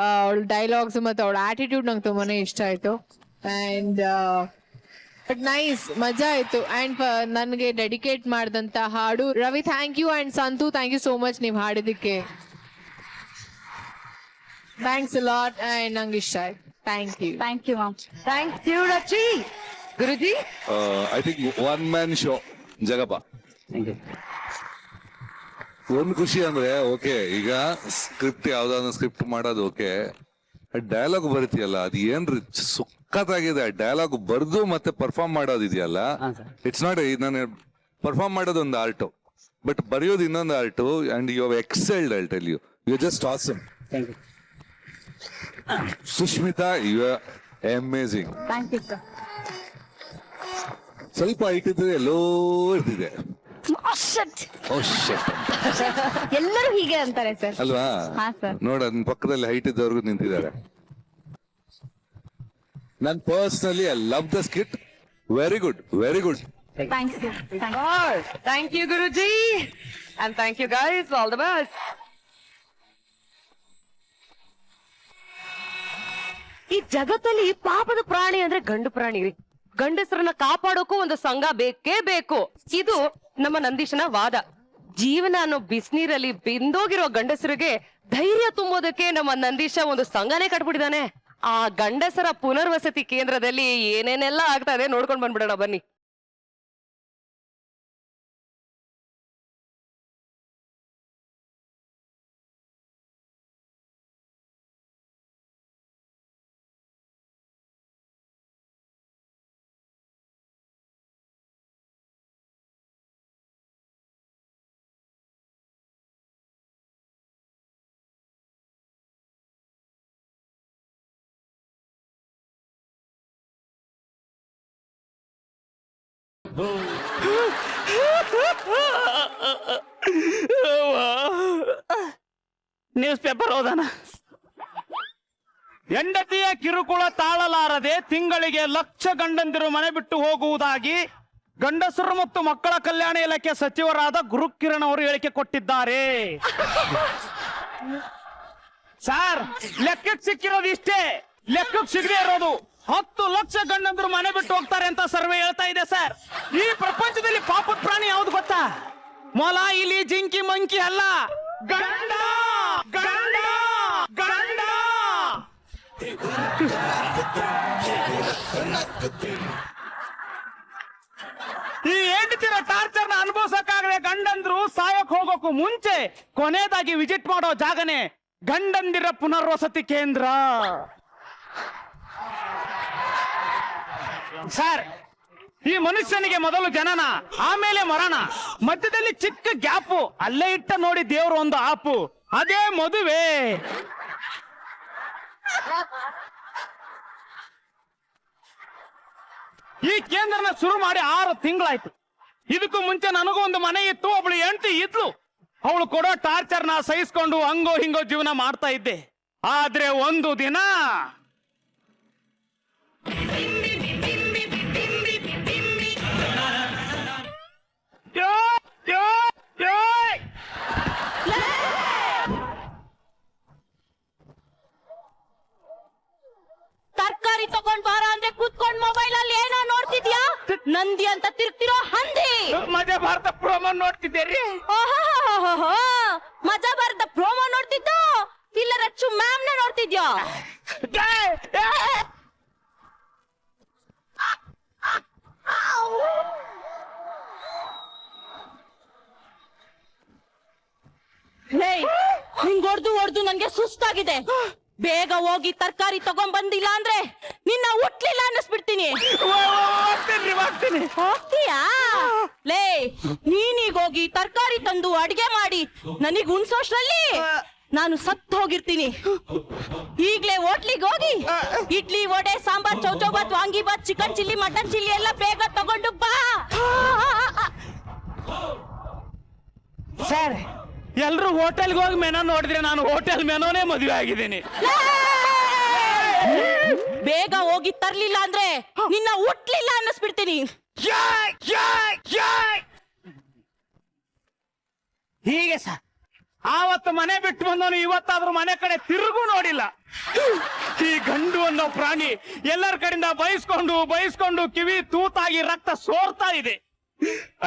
ಅವಳ ಡೈಲಾಗ್ಸ್ ಮತ್ತೆ ಅವಳ ಆಟಿಟ್ಯೂಡ್ ನಂಗೆ ತುಂಬಾನೇ ಇಷ್ಟ ಆಯ್ತು. ಅಂಡ್ ಬಟ್ ನೈಸ್, ಮಜಾ ಆಯ್ತು. ಅಂಡ್ ನನಗೆ ಡೆಡಿಕೇಟ್ ಮಾಡಿದಂತ ಹಾಡು Ravi, thank you. And Santhu, thank you so much ನೀವು ಹಾಡಿದಕ್ಕೆ. Thanks a lot. ಅಂಡ್ ನಂಗೆ ಇಷ್ಟ ಆಯ್ತು. Thank you. Thank you ma'am. Thank you Rachi. Guruji, I think one man show Jagappa. ಒಂದ್ ಖುಷಿ ಅಂದ್ರೆ, ಓಕೆ ಈಗ ಸ್ಕ್ರಿಪ್ಟ್ ಯಾವ್ದಾದ್ರು ಸ್ಕ್ರಿಪ್ಟ್ ಮಾಡೋದು ಓಕೆ, ಡೈಲಾಗ್ ಬರೀತಿಯಲ್ಲ ಅದು ಏನ್ರಿ ಸುಕ್ಕತ್ತಾಗಿದೆ. ಡೈಲಾಗ್ ಬರ್ದು ಮತ್ತೆ ಪರ್ಫಾರ್ಮ್ ಮಾಡೋದಿದೆಯಲ್ಲ, ಇಟ್ಸ್ ನಾಟ್. ನಾನು ಪರ್ಫಾರ್ಮ್ ಮಾಡೋದು ಒಂದು ಆರ್ಟು, ಬಟ್ ಬರೆಯೋದು ಇನ್ನೊಂದು art. And you have excelled, I tell you, you just awesome. Sushmita, you are amazing. Thank you sir. ಸ್ವಲ್ಪ ಹೈಟ್ ಇದ್ರೆ ಎಲ್ಲೋ ಇರ್ತಿದೆ. ಎಲ್ಲರೂ ಹೀಗೆ ಅಂತಾರೆ ಸರ್. ಅಲ್ವಾ? ಹಾ ಸರ್. ನೋಡ, ಅದನ್ನ ಪಕ್ಕದಲ್ಲಿ ಹೈಟ್ ಇದ್ದವ್ರಿಗೂ ನಿಂತಿದ್ದಾರೆ. ನಾನು personally I love the skit. Very good, very good. Thanks thank you Guruji and thank you guys, all the best. ಈ ಜಗತ್ತಲ್ಲಿ ಪಾಪದ ಪ್ರಾಣಿ ಅಂದ್ರೆ ಗಂಡು ಪ್ರಾಣಿ ರೀ. ಗಂಡಸರನ್ನ ಕಾಪಾಡೋಕು ಒಂದು ಸಂಘ ಬೇಕೇ ಬೇಕು. ಇದು ನಮ್ಮ ನಂದೀಶನ ವಾದ. ಜೀವನ ಅನ್ನೋ ಬಿಸಿನೀರಲ್ಲಿ ಬಿಂದೋಗಿರೋ ಗಂಡಸರಿಗೆ ಧೈರ್ಯ ತುಂಬೋದಕ್ಕೆ ನಮ್ಮ ನಂದೀಶ ಒಂದು ಸಂಘನೇ ಕಟ್ಬಿಟ್ಟಿದಾನೆ. ಆ ಗಂಡಸರ ಪುನರ್ವಸತಿ ಕೇಂದ್ರದಲ್ಲಿ ಏನೇನೆಲ್ಲ ಆಗ್ತಾ ಇದೆ ನೋಡ್ಕೊಂಡ್ ಬಂದ್ಬಿಡೋಣ ಬನ್ನಿ. ನ್ಯೂಸ್ ಪೇಪರ್ ಓದಾನ. ಹೆಂಡತಿಯ ಕಿರುಕುಳ ತಾಳಲಾರದೆ ತಿಂಗಳಿಗೆ ಲಕ್ಷ ಗಂಡಂದಿರು ಮನೆ ಬಿಟ್ಟು ಹೋಗುವುದಾಗಿ ಗಂಡಸರು ಮತ್ತು ಮಕ್ಕಳ ಕಲ್ಯಾಣ ಇಲಾಖೆ ಸಚಿವರಾದ ಗುರುಕಿರಣ್ ಅವರು ಹೇಳಿಕೆ ಕೊಟ್ಟಿದ್ದಾರೆ. ಸರ್, ಲೆಕ್ಕಕ್ಕೆ ಸಿಕ್ಕಿರೋದು ಇಷ್ಟೇ. ಲೆಕ್ಕಕ್ಕೆ ಸಿಗದೆ ಇರೋದು 10 ಲಕ್ಷ ಗಂಡಂದ್ರು ಮನೆ ಬಿಟ್ಟು ಹೋಗ್ತಾರೆ ಅಂತ ಸರ್ವೆ ಹೇಳ್ತಾ ಇದೆ ಸರ್. ಈ ಪ್ರಪಂಚದಲ್ಲಿ ಪಾಪದ ಪ್ರಾಣಿ ಯಾವ್ದು ಗೊತ್ತಾ? ಮೊಲ, ಇಲಿ, ಜಿಂಕಿ, ಮಂಕಿ ಅಲ್ಲ, ಗಂಡ ಗಂಡ ಗಂಡ. ಈ ಹೆಂಡತಿರ ಟಾರ್ಚರ್ನ ಅನುಭವಿಸಕ್ಕಾಗದೆ ಗಂಡಂದ್ರು ಸಾಯಕ್ ಹೋಗೋಕು ಮುಂಚೆ ಕೊನೆಯದಾಗಿ ವಿಸಿಟ್ ಮಾಡೋ ಜಾಗನೇ ಗಂಡಂದಿರ ಪುನರ್ವಸತಿ ಕೇಂದ್ರ. ಸರ್, ಈ ಮನುಷ್ಯನಿಗೆ ಮೊದಲು ಜನನ, ಆಮೇಲೆ ಮರಣ, ಮಧ್ಯದಲ್ಲಿ ಚಿಕ್ಕ ಗ್ಯಾಪು, ಅಲ್ಲೇ ಇಟ್ಟ ನೋಡಿ ದೇವ್ರು ಒಂದು ಆಪು, ಅದೇ ಮದುವೆ. ಈ ಕೇಂದ್ರನ ಶುರು ಮಾಡಿ 6 ತಿಂಗಳಾಯ್ತು. ಇದಕ್ಕೂ ಮುಂಚೆ ನನಗೂ ಒಂದು ಮನೆ ಇತ್ತು, ಒಬ್ಳು ಹೆಂಡತಿ ಇದ್ಲು. ಅವಳು ಕೊಡೋ ಟಾರ್ಚರ್ನ ಸಹಿಸ್ಕೊಂಡು ಹಂಗೋ ಹಿಂಗೋ ಜೀವನ ಮಾಡ್ತಾ ಇದ್ದೆ. ಆದ್ರೆ ಒಂದು ದಿನ ತರಕಾರಿ ತಗೊಂಡ್ ಬಾರ ಅಂದ್ರೆ ಕೂತ್ಕೊಂಡ್ ಮೊಬೈಲ್ ಅಲ್ಲಿ ಏನೋ ನೋಡ್ತಿದ್ಯಾ? ನಂದಿ ಅಂತ ತಿರ್ಗ್ತಿರೋ ಹಂದಿ. ಮಧ್ಯ ಭಾರತ ಪ್ರೋಮೋ ನೋಡ್ತಿದ್ದೀರಿ? ಓಹೋ, ಮಜಾ ಭಾರತ ಪ್ರೋಮೋ ನೋಡ್ತಿದ್ದು ಇಲ್ಲ ರಚ್ಚು ಮ್ಯಾಮ್ ನ ನೋಡ್ತಿದ್ಯಾ? ಹಿಂಗ್ ಹೊಡ್ದು ನನ್ಗೆ ಸುಸ್ತಾಗಿದೆ. ಬೇಗ ಹೋಗಿ ತರಕಾರಿ ತಗೊಂಡ್ ಬಂದಿಲ್ಲ ಅಂದ್ರೆ ನಿನ್ನ ಹುಟ್ಲಿಲ್ಲ ಅನ್ನಿಸ್ಬಿಡ್ತೀನಿ. ಹೋಗ್ತೀಯಾ? ಲೇ, ನೀನೀಗ ಹೋಗಿ ತರಕಾರಿ ತಂದು ಅಡ್ಗೆ ಮಾಡಿ ನನಗ್ ಉಣ್ಸೋಷ್ಟ್ರಲ್ಲಿ ನಾನು ಸತ್ತು ಹೋಗಿರ್ತೀನಿ. ಈಗ್ಲೇ ಹೋಟ್ಲಿಗೆ ಹೋಗಿ idli, vada, sambar, chowchow bath, vangibath, chicken chilli, mutton chilli ಎಲ್ಲ ಬೇಗ ತಗೊಂಡು ಬಾ. ಸರ್, ಎಲ್ರು ಹೋಟೆಲ್ಗೆ ಹೋಗಿ ಮೆನೋ ನೋಡಿದ್ರೆ ನಾನು ಹೋಟೆಲ್ ಮೆನೋನೇ ಮದುವೆ ಆಗಿದ್ದೀನಿ. ಬೇಗ ಹೋಗಿ ತರ್ಲಿಲ್ಲ ಅಂದ್ರೆ ನಿನ್ನ ಹುಟ್ಲಿಲ್ಲ ಅನ್ನಿಸ್ಬಿಡ್ತೀನಿ. ಹೀಗೆ ಸರ್, ಆವತ್ತು ಮನೆ ಬಿಟ್ಟು ಬಂದವನು ಇವತ್ತಾದ್ರೂ ಮನೆ ಕಡೆ ತಿರುಗೂ ನೋಡಿಲ್ಲ. ಈ ಗಂಡು ಅನ್ನೋ ಪ್ರಾಣಿ ಎಲ್ಲರ ಕಡೆಯಿಂದ ಬಯಸ್ಕೊಂಡು ಕಿವಿ ತೂತಾಗಿ ರಕ್ತ ಸೋರ್ತಾ ಇದೆ.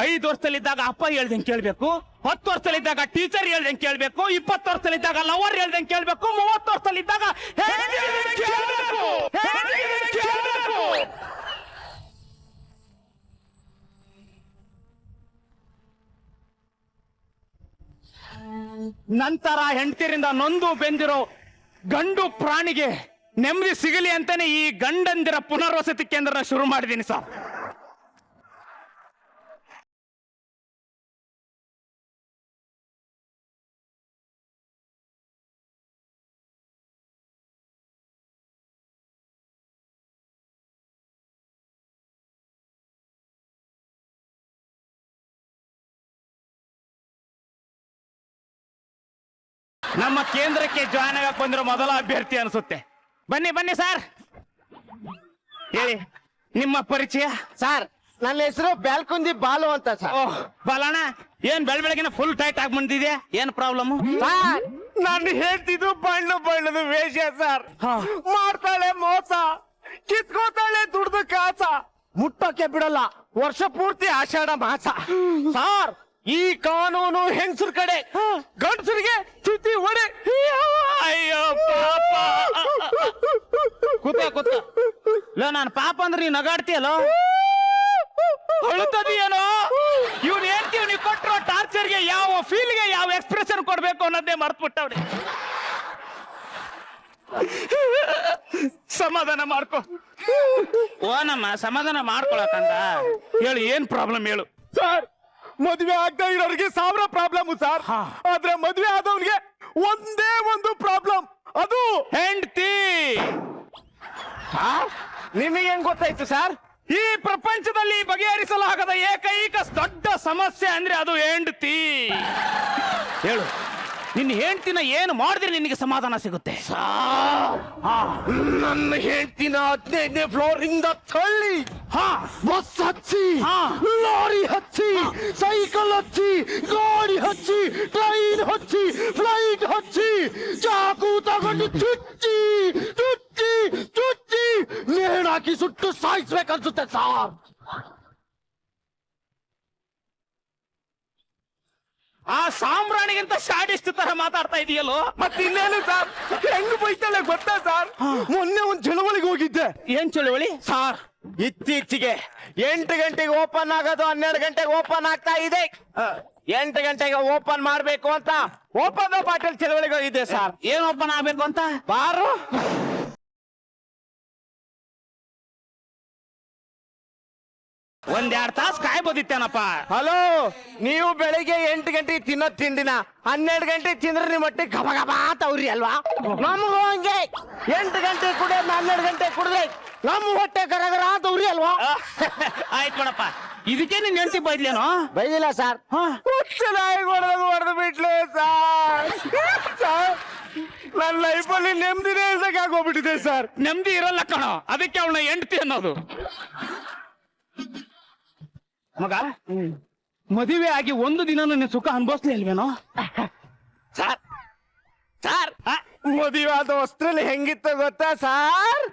5 ವರ್ಷದಲ್ಲಿದ್ದಾಗ ಅಪ್ಪ ಹೇಳ್ದಂಗೆ ಕೇಳ್ಬೇಕು, 10 ವರ್ಷದಲ್ಲಿದ್ದಾಗ ಟೀಚರ್ ಹೇಳ್ದಂಗೆ ಕೇಳ್ಬೇಕು, 20 ವರ್ಷದಲ್ಲಿದ್ದಾಗ ಲವರ್ ಹೇಳ್ದಂಗೆ ಕೇಳ್ಬೇಕು, 30 ವರ್ಷದಲ್ಲಿದ್ದಾಗ ನಂತರ ಹೆಂಡತಿರಿಂದ ನೊಂದು ಬೆಂದಿರೋ ಗಂಡು ಪ್ರಾಣಿಗೆ ನೆಮ್ಮದಿ ಸಿಗಲಿ ಅಂತಾನೆ ಈ ಗಂಡಂದಿರ ಪುನರ್ವಸತಿ ಕೇಂದ್ರ ಶುರು ಮಾಡಿದ್ದೀನಿ ಸರ್. ನಮ್ಮ ಕೇಂದ್ರಕ್ಕೆ ಜಾಯ್ನ್ ಆಗಕ್ ಬಂದಿರೋ ಮೊದಲ ಅಭ್ಯರ್ಥಿ ಅನ್ಸುತ್ತೆ. ಬನ್ನಿ ಸರ್, ಹೇಳಿ ನಿಮ್ಮ ಪರಿಚಯ? ಸರ್ ನನ್ನ ಹೆಸರು ಬ್ಯಾಲ್ಕುಂದಿ ಬಾಲು ಅಂತ ಸರ್. ಓಹ್ ಬಾಲಣ್ಣ, ಏನ್ ಬೆಳಗಿನ ಫುಲ್ ಟೈಟ್ ಆಗಿ ಬಂದಿದೆ, ಏನ್ ಪ್ರಾಬ್ಲಮ್? ಸರ್ ನಾನು ಹೇಳ್ತಿದ್ದು ಬಣ್ಣದ ವೇಷ ಸರ್. ಮಾಡ್ತಾಳೆ ಮೋಸ, ಕಿತ್ಕೋತಾಳೆ ದುಡ್ದು ಕಾಸ, ಮುಟ್ಟಕ್ಕೆ ಬಿಡಲ್ಲ ವರ್ಷ ಪೂರ್ತಿ ಆಷಾಢ ಮಾಸ. ಸಾರ್ ಈ ಕಾನೂನು ಹೆಂಗಸರ ಕಡೆ, ಗಂಡಸರಿಗೆ ಸ್ಥಿತಿ ಹೊಡೆ. ಅಯ್ಯೋ ಪಾಪ. ಕೂತ ಲೋ, ನಾನು ಪಾಪ ಅಂದ್ರೆ ನೀನ್ ನಗಾಡ್ತೀಯಲ್ಲೋ, ಅಳುತ್ತದೀಯೇನೋ? ಇವ್ನು ಹೇಳ್ತೀವಿ, ನೀವು ಕೊಟ್ಟಿರೋ ಟಾರ್ಚರ್ಗೆ ಯಾವ ಫೀಲ್ಗೆ ಯಾವ ಎಕ್ಸ್ಪ್ರೆಷನ್ ಕೊಡ್ಬೇಕು ಅನ್ನೋದೇ ಮರ್ತ್ಬಿಟ್ಟವ್ರಿ. ಸಮಾಧಾನ ಮಾಡ್ಕೊ. ಓ ನಮ್ಮ ಸಮಾಧಾನ ಮಾಡ್ಕೊಳಕಂದ. ಹೇಳು, ಏನ್ ಪ್ರಾಬ್ಲಮ್ ಹೇಳು. ಸರ್ ಮದುವೆ ಆಗದೆ ಇರೋರಿಗೆ 1000 ಪ್ರಾಬ್ಲಮ್ ಸರ್. ಆದ್ರೆ ಮದುವೆ ಆದವನಿಗೆ ಒಂದೇ ಒಂದು ಪ್ರಾಬ್ಲಮ್, ಅದು ಹೆಂಡ್ತಿ. ನಿಮಗೆ ಹೆಂಗ್ ಗೊತ್ತಾಯ್ತು ಸರ್? ಈ ಪ್ರಪಂಚದಲ್ಲಿ ಬಗೆಹರಿಸಲಾಗದ ಏಕೈಕ ದೊಡ್ಡ ಸಮಸ್ಯೆ ಅಂದ್ರೆ ಅದು ಹೆಂಡ್ತಿ. ಹೇಳು, ನಿನ್ನ ಹೆಂಡ್ತಿನ ಏನು ಮಾಡಿದ್ರೆ ನಿನಗೆ ಸಮಾಧಾನ ಸಿಗುತ್ತೆ? ನನ್ನ ಹೆಂಡತಿನ 15ನೇ ಫ್ಲೋರ್ ಇಂದ ತಳ್ಳಿ, ಬಸ್ ಹಚ್ಚಿ, ಲಾರಿ ಹಚ್ಚಿ, ಸೈಕಲ್ ಹಚ್ಚಿ, ಗಾಡಿ ಹಚ್ಚಿ, ಟ್ರೈನ್ ಹಚ್ಚಿ, ಫ್ಲೈಟ್ ಹಚ್ಚಿ, ಚಾಕು ತಗೊಂಡು ಚುಚ್ಚಿ ಚುಚ್ಚಿ ಚುಚ್ಚಿ ನೇಣಾಕಿ ಸುಟ್ಟು ಸಾಯಿಸ್ಬೇಕನ್ಸುತ್ತೆ ಸಾರ್. ಆ ಸಾಂಬ್ರಾಣಿಗಿಂತ ಶಾಡಿಸ್ಟ್ ತರ ಮಾತಾಡ್ತಾ ಇದೆಯಲ್ಲೋ. ಮತ್ತೆ ಇನ್ನೇನು ಸರ್, ಹೆಂಗ್ ಬೈತಾಳೆ ಗೊತ್ತಾ ಸರ್? ಮೊನ್ನೆ ಒಂದ್ ಚಳವಳಿಗೆ ಹೋಗಿದ್ದೆ. ಏನ್ ಚಳುವಳಿ? ಸಾರ್ ಇತ್ತೀಚೆಗೆ 8 ಗಂಟೆಗೆ ಓಪನ್ ಆಗೋದು 12 ಗಂಟೆಗೆ ಓಪನ್ ಆಗ್ತಾ ಇದೆ. 8 ಗಂಟೆಗೆ ಓಪನ್ ಮಾಡ್ಬೇಕು ಅಂತ ಓಪನ್ ಬಾಟಲ್ ಚಳವಳಿಗೆ ಹೋಗಿದ್ದೆ ಸರ್. ಏನ್ ಓಪನ್ ಆಗ್ಬೇಕು ಅಂತ? ಬಾರು ಒಂದೆರಡು ತಾಸು ಕಾಯ್ಬೋದಿತ್ತೇನಪ್ಪ. ಹಲೋ, ನೀವು ಬೆಳಿಗ್ಗೆ 8 ಗಂಟೆಗೆ ತಿನ್ನೋ ತಿಂಡಿನ 12 ಗಂಟೆಗೆ ತಿಂದ್ರೆ ನಿಮ್ಮ ಹೊಟ್ಟೆ ಗಬ ಗಬ ತವ್ರಿ ಅಲ್ವಾ? ನಮಗೂ ಹಂಗೆ 8 ಗಂಟೆ ಕುಡಿಯೋದು 12 ಗಂಟೆ ಕುಡಿದ್ರೆ ನಮ್ಮ ಹೊಟ್ಟೆ ಗರಗರ ತವ್ರಿ ಅಲ್ವಾ? ಆಯ್ತು ಕೊಡಪ್ಪ, ಇದಕ್ಕೆ ನೀನ್ ಹೆಂಡ್ತಿ ಬೈದ್ಲೇನೋ? ಬೈದಿಲ್ಲ ಸರ್, ಚೆನ್ನಾಗಿ ಹೊಡೆದು ಬಿಟ್ಲು ಸರ್. ನನ್ನ ಲೈಫಲ್ಲಿ ನೆಮ್ಮದಿನೇ ಸಾಕಾಗೋಗ್ಬಿಟ್ಟಿದೆ ಸರ್. ನೆಮ್ಮದಿ ಇರಲ್ಲ ಕಣೋ, ಅದಕ್ಕೆ ಅವಳ ಹೆಂಡ್ತಿ ಅನ್ನೋದು. ಮಗ, ಮದುವೆ ಆಗಿ ಒಂದು ದಿನ ನಿನ್ನ ಸುಖ ಅನುಭವಿಸ್ಲಿ ಅಲ್ವೇನೋ? ಸರ್ ಸರ್ ಮದುವೆ ಆದ ವಸ್ತ್ರಲ್ಲಿ ಹೆಂಗಿತ್ತು ಗೊತ್ತಾ ಸರ್?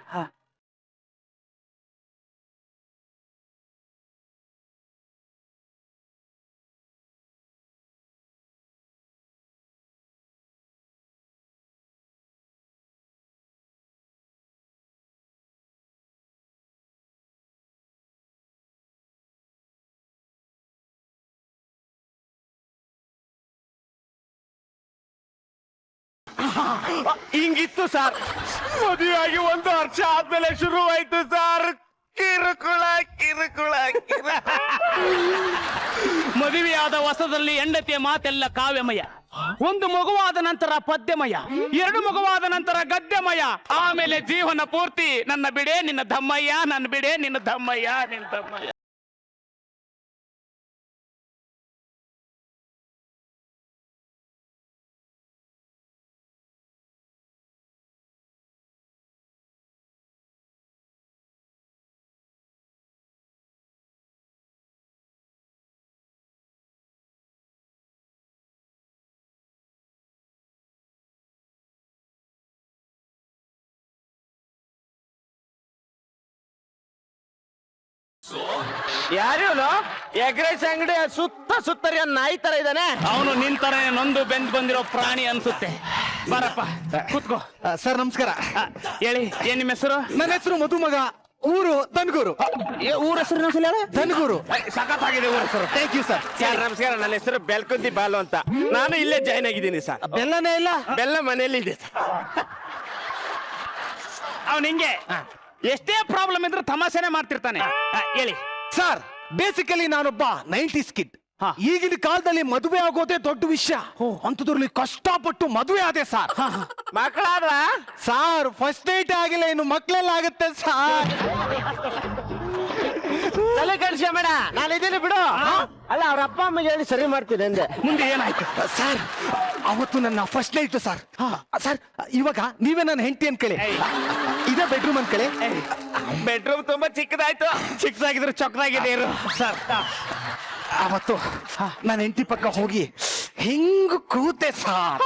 ಹಿಂಗಿತ್ತು ಸರ್. ಮದುವೆ ಆಗಿ 1 ವರ್ಷ ಆದ್ಮೇಲೆ ಶುರುವಾಯ್ತು ಸರ್ ಕಿರುಕುಳ ಕಿರುಕುಳ ಮದುವೆಯಾದ ಹೊಸದಲ್ಲಿ ಹೆಂಡತಿಯ ಮಾತೆಲ್ಲ ಕಾವ್ಯಮಯ. ಒಂದು ಮಗುವಾದ ನಂತರ ಪದ್ಯಮಯ, 2 ಮಗುವಾದ ನಂತರ ಗದ್ಯಮಯ, ಆಮೇಲೆ ಜೀವನ ಪೂರ್ತಿ ನನ್ನ ಬಿಡೆ ನಿನ್ನ ಧಮ್ಮಯ್ಯ, ನನ್ನ ಬಿಡೆ ನಿನ್ನ ಧಮ್ಮಯ್ಯ, ನಿನ್ನ ಧಮ್ಮಯ್ಯ. ಯಾರು ಎಗ್ ರೈಸ್ ಅಂಗಡಿ ಸುತ್ತರಿಯ ನಾಯಿ ತರ ಇದ್ದಾನೆ. ಅವನು ನಿಂತರೆ ನೊಂದು ಬೆಂದ್ ಬಂದಿರೋ ಪ್ರಾಣಿ ಅನ್ಸುತ್ತೆ. ಬರಪ್ಪ ಕೂತ್ಕೋ. ಸರ್ ನಮಸ್ಕಾರ. ಹೇಳಿ, ಏನ್ ನಿಮ್ಮ ಹೆಸರು? ನನ್ನ ಹೆಸರು ಮಧುಮಗ, ಊರು ತನ್ಗೂರು. ಊರ ಹೆಸರು ತನ್ಗೂರು. ಸಖತ್ತಾಗಿದೆ ಊರ ಹೆಸರು. Thank you sir. ಸರ್ ನಮಸ್ಕಾರ, ನನ್ನ ಹೆಸರು ಬೆಲ್ಕುಂದಿ ಬಾಲು ಅಂತ. ನಾನು ಇಲ್ಲೇ ಜಾಯ್ನ್ ಆಗಿದ್ದೀನಿ ಸರ್. ಬೆಲ್ಲನೇ ಇಲ್ಲ, ಬೆಲ್ಲ ಮನೆಯಲ್ಲಿ ಇದೆ. ಅವನು ಹಿಂಗೆ ಎಷ್ಟೇ ಪ್ರಾಬ್ಲಮ್ ಇದ್ರೂ ತಮಾಷೆನೆ ಮಾಡ್ತಿರ್ತಾನೆ. ಹೇಳಿ ಸರ್, ಬೇಸಿಕಲಿ ನಾನೊಬ್ಬ 90s ಕಿಡ್. ಈಗಿನ ಕಾಲದಲ್ಲಿ ಮದುವೆ ಆಗೋದೇ ದೊಡ್ಡ ವಿಷಯ. ಅಂತದ್ರಲ್ಲಿ ಕಷ್ಟಪಟ್ಟು ಮದುವೆ ಆದೆ ಸರ್. ಮಕ್ಕಳಾದ್ರ ಸಾರ್ ಫಸ್ಟ್ ನೈಟ್ ಆಗಿಲ್ಲ, ಇನ್ನು ಮಕ್ಕಳೆಲ್ಲ ಆಗುತ್ತೆ ಸಾರ್. ತಲೆ ಕಡಿಸ ಬೇಡ, ನಾನು ಇದೀನಿ ಬಿಡು. ಅಲ್ಲ ಅವ್ರ ಅಪ್ಪ ಅಮ್ಮಗೆ ಹೇಳಿ ಸರಿ ಮಾಡ್ತೀನಿ ಅಂದೆ. ಮುಂದೆ ಏನಾಯ್ತು? ಸರ್ ಅವತ್ತು ನನ್ನ ಫಸ್ಟ್ ನೈಟ್ ಸರ್. ಸರ್ ಇವಾಗ ನೀವೇ ನನ್ನ ಹೆಂಡತಿ ಅನ್ಕೊಳ್ಳಿ, ಇದೇ ಬೆಡ್ರೂಮ್ ಅನ್ಕೊಳ್ಳಿ. ಬೆಡ್ರೂಮ್ ತುಂಬಾ ಚಿಕ್ಕದಾಯ್ತು. ಚಿಕ್ಕದಾಗಿದ್ರೆ ಚೊಕ್ಕದಾಗಿದೆ ಇರು ಸರ್. ಅವತ್ತು ನನ್ನ ಹೆಂಡತಿ ಪಕ್ಕ ಹೋಗಿ ಹಿಂಗ್ ಕೂತೆ ಸಾರ್.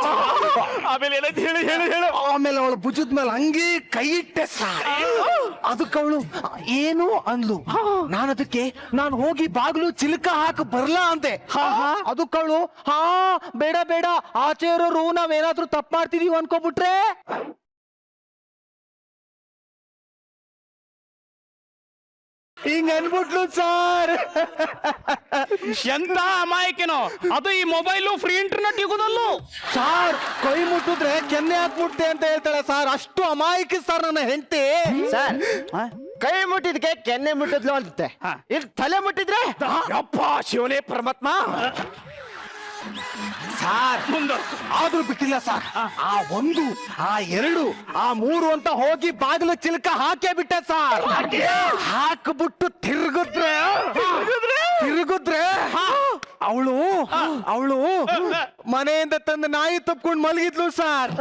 ಆಮೇಲೆ ಏನಂತ ಹೇಳು ಹೇಳು ಹೇಳು. ಆಮೇಲೆ ಅವಳು ಭುಜದ ಮೇಲೆ ಹಂಗೆ ಕೈ ಇಟ್ಟೆ ಸಾರ್. ಅದಕ್ಕೆ ಅವಳು ಏನು ಅಂದ್ಲು. ನಾನು ಹೋಗಿ ಬಾಗ್ಲು ಚಿಲ್ಕ ಹಾಕಿ ಬರ್ಲಾ ಅಂತೆ. ಅದಕ್ಕೆ ಅವಳು ಬೇಡ ಬೇಡ, ಆಚೆ ಇರೋರು ನಾವೇನಾದ್ರೂ ತಪ್ಪು ಮಾಡ್ತಿದೀವಿ ಅನ್ಕೋಬಿಟ್ರೆ ಹಿಂಗ ಅನ್ಬಿಟ್ಲು ಸಾರ್. ಎಂತ ಅಮಾಯಕನೋ ಅದು. ಈ ಮೊಬೈಲು ಫ್ರೀ ಇಂಟರ್ನೆಟ್ ಯುಗದಲ್ಲೂ ಸಾರ್ ಕೈ ಮುಟ್ಟಿದ್ರೆ ಕೆನ್ನೆ ಹಾಕ್ಬಿಡ್ತೆ ಅಂತ ಹೇಳ್ತಾಳೆ ಸಾರ್. ಅಷ್ಟು ಅಮಾಯಕ ಸರ್ ನನ್ನ ಹೆಂಡತಿ. ಸರ್ ಕೈ ಮುಟ್ಟಿದ್ಕೆ ಕೆನ್ನೆ ಮುಟ್ಟಿದ್ಲು ಅಂತೆ, ಈಗ ತಲೆ ಮುಟ್ಟಿದ್ರೆ ಯಪ್ಪ ಶಿವನೇ ಪರಮಾತ್ಮ. ಸಾರ್ ಆದ್ರೂ ಬಿಟ್ಟಿಲ್ಲ ಸರ್. ಆ 1, ಆ 2, ಆ 3 ಅಂತ ಹೋಗಿ ಬಾಗಿಲು ಚಿಲ್ಕ ಹಾಕೇ ಬಿಟ್ಟೆ ಸಾರ್. ಹಾಕ್ಬಿಟ್ಟು ತಿರುಗಿದ್ರೆ ಅವಳು ಮನೆಯಿಂದ ತಂದ ನಾಯಿ ತಪ್ಕೊಂಡು ಮಲಗಿದ್ಲು ಸಾರ್.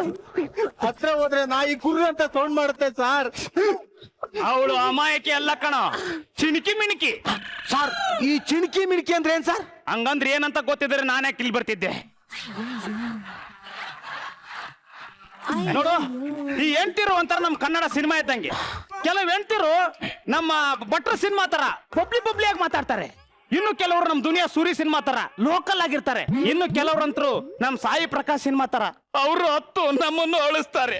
ಹತ್ರ ಹೋದ್ರೆ ನಾಯಿ ಕುರ್ರು ಅಂತ ಸೌಂಡ್ ಮಾಡುತ್ತೆ ಸಾರ್. ಅವಳು ಅಮಾಯಕಿ ಅಲ್ಲ ಕಣೋ, ಚಿಣಿಕಿ ಮಿಣಿಕಿ. ಸಾರ್ ಈ ಚಿಣಿಕಿ ಮಿಣಿಕಿ ಅಂದ್ರೆ ಏನ್ ಸರ್? ಹಂಗಂದ್ರೆ ಏನಂತ ಗೊತ್ತಿದ್ರೆ ನಾನೇ ಕಿಲ್ ಬರ್ತಿದ್ದೆ. ನೋಡು, ಈ ಹೆಂಡ್ತಿರು ಒಂಥರ ನಮ್ ಕನ್ನಡ ಸಿನಿಮಾ ಇದ್ದಂಗೆ. ಕೆಲವು ಹೆಂಡ್ತಿರು ನಮ್ಮ ಭಟ್ರ ಸಿನಿಮಾ ತರ ಬಬ್ಲಿ ಆಗಿ ಮಾತಾಡ್ತಾರೆ. ಇನ್ನು ಕೆಲವರು ನಮ್ ದುನಿಯಾ ಸೂರಿ ಸಿನಿಮಾ ತರ ಲೋಕಲ್ ಆಗಿರ್ತಾರೆ. ಇನ್ನು ಕೆಲವ್ರಂತರು ನಮ್ ಸಾಯಿ ಪ್ರಕಾಶ್ ಸಿನಿಮಾ ತರ ಅವರು ಹತ್ತು ನಮ್ಮನ್ನು ಅಳಿಸ್ತಾರೆ.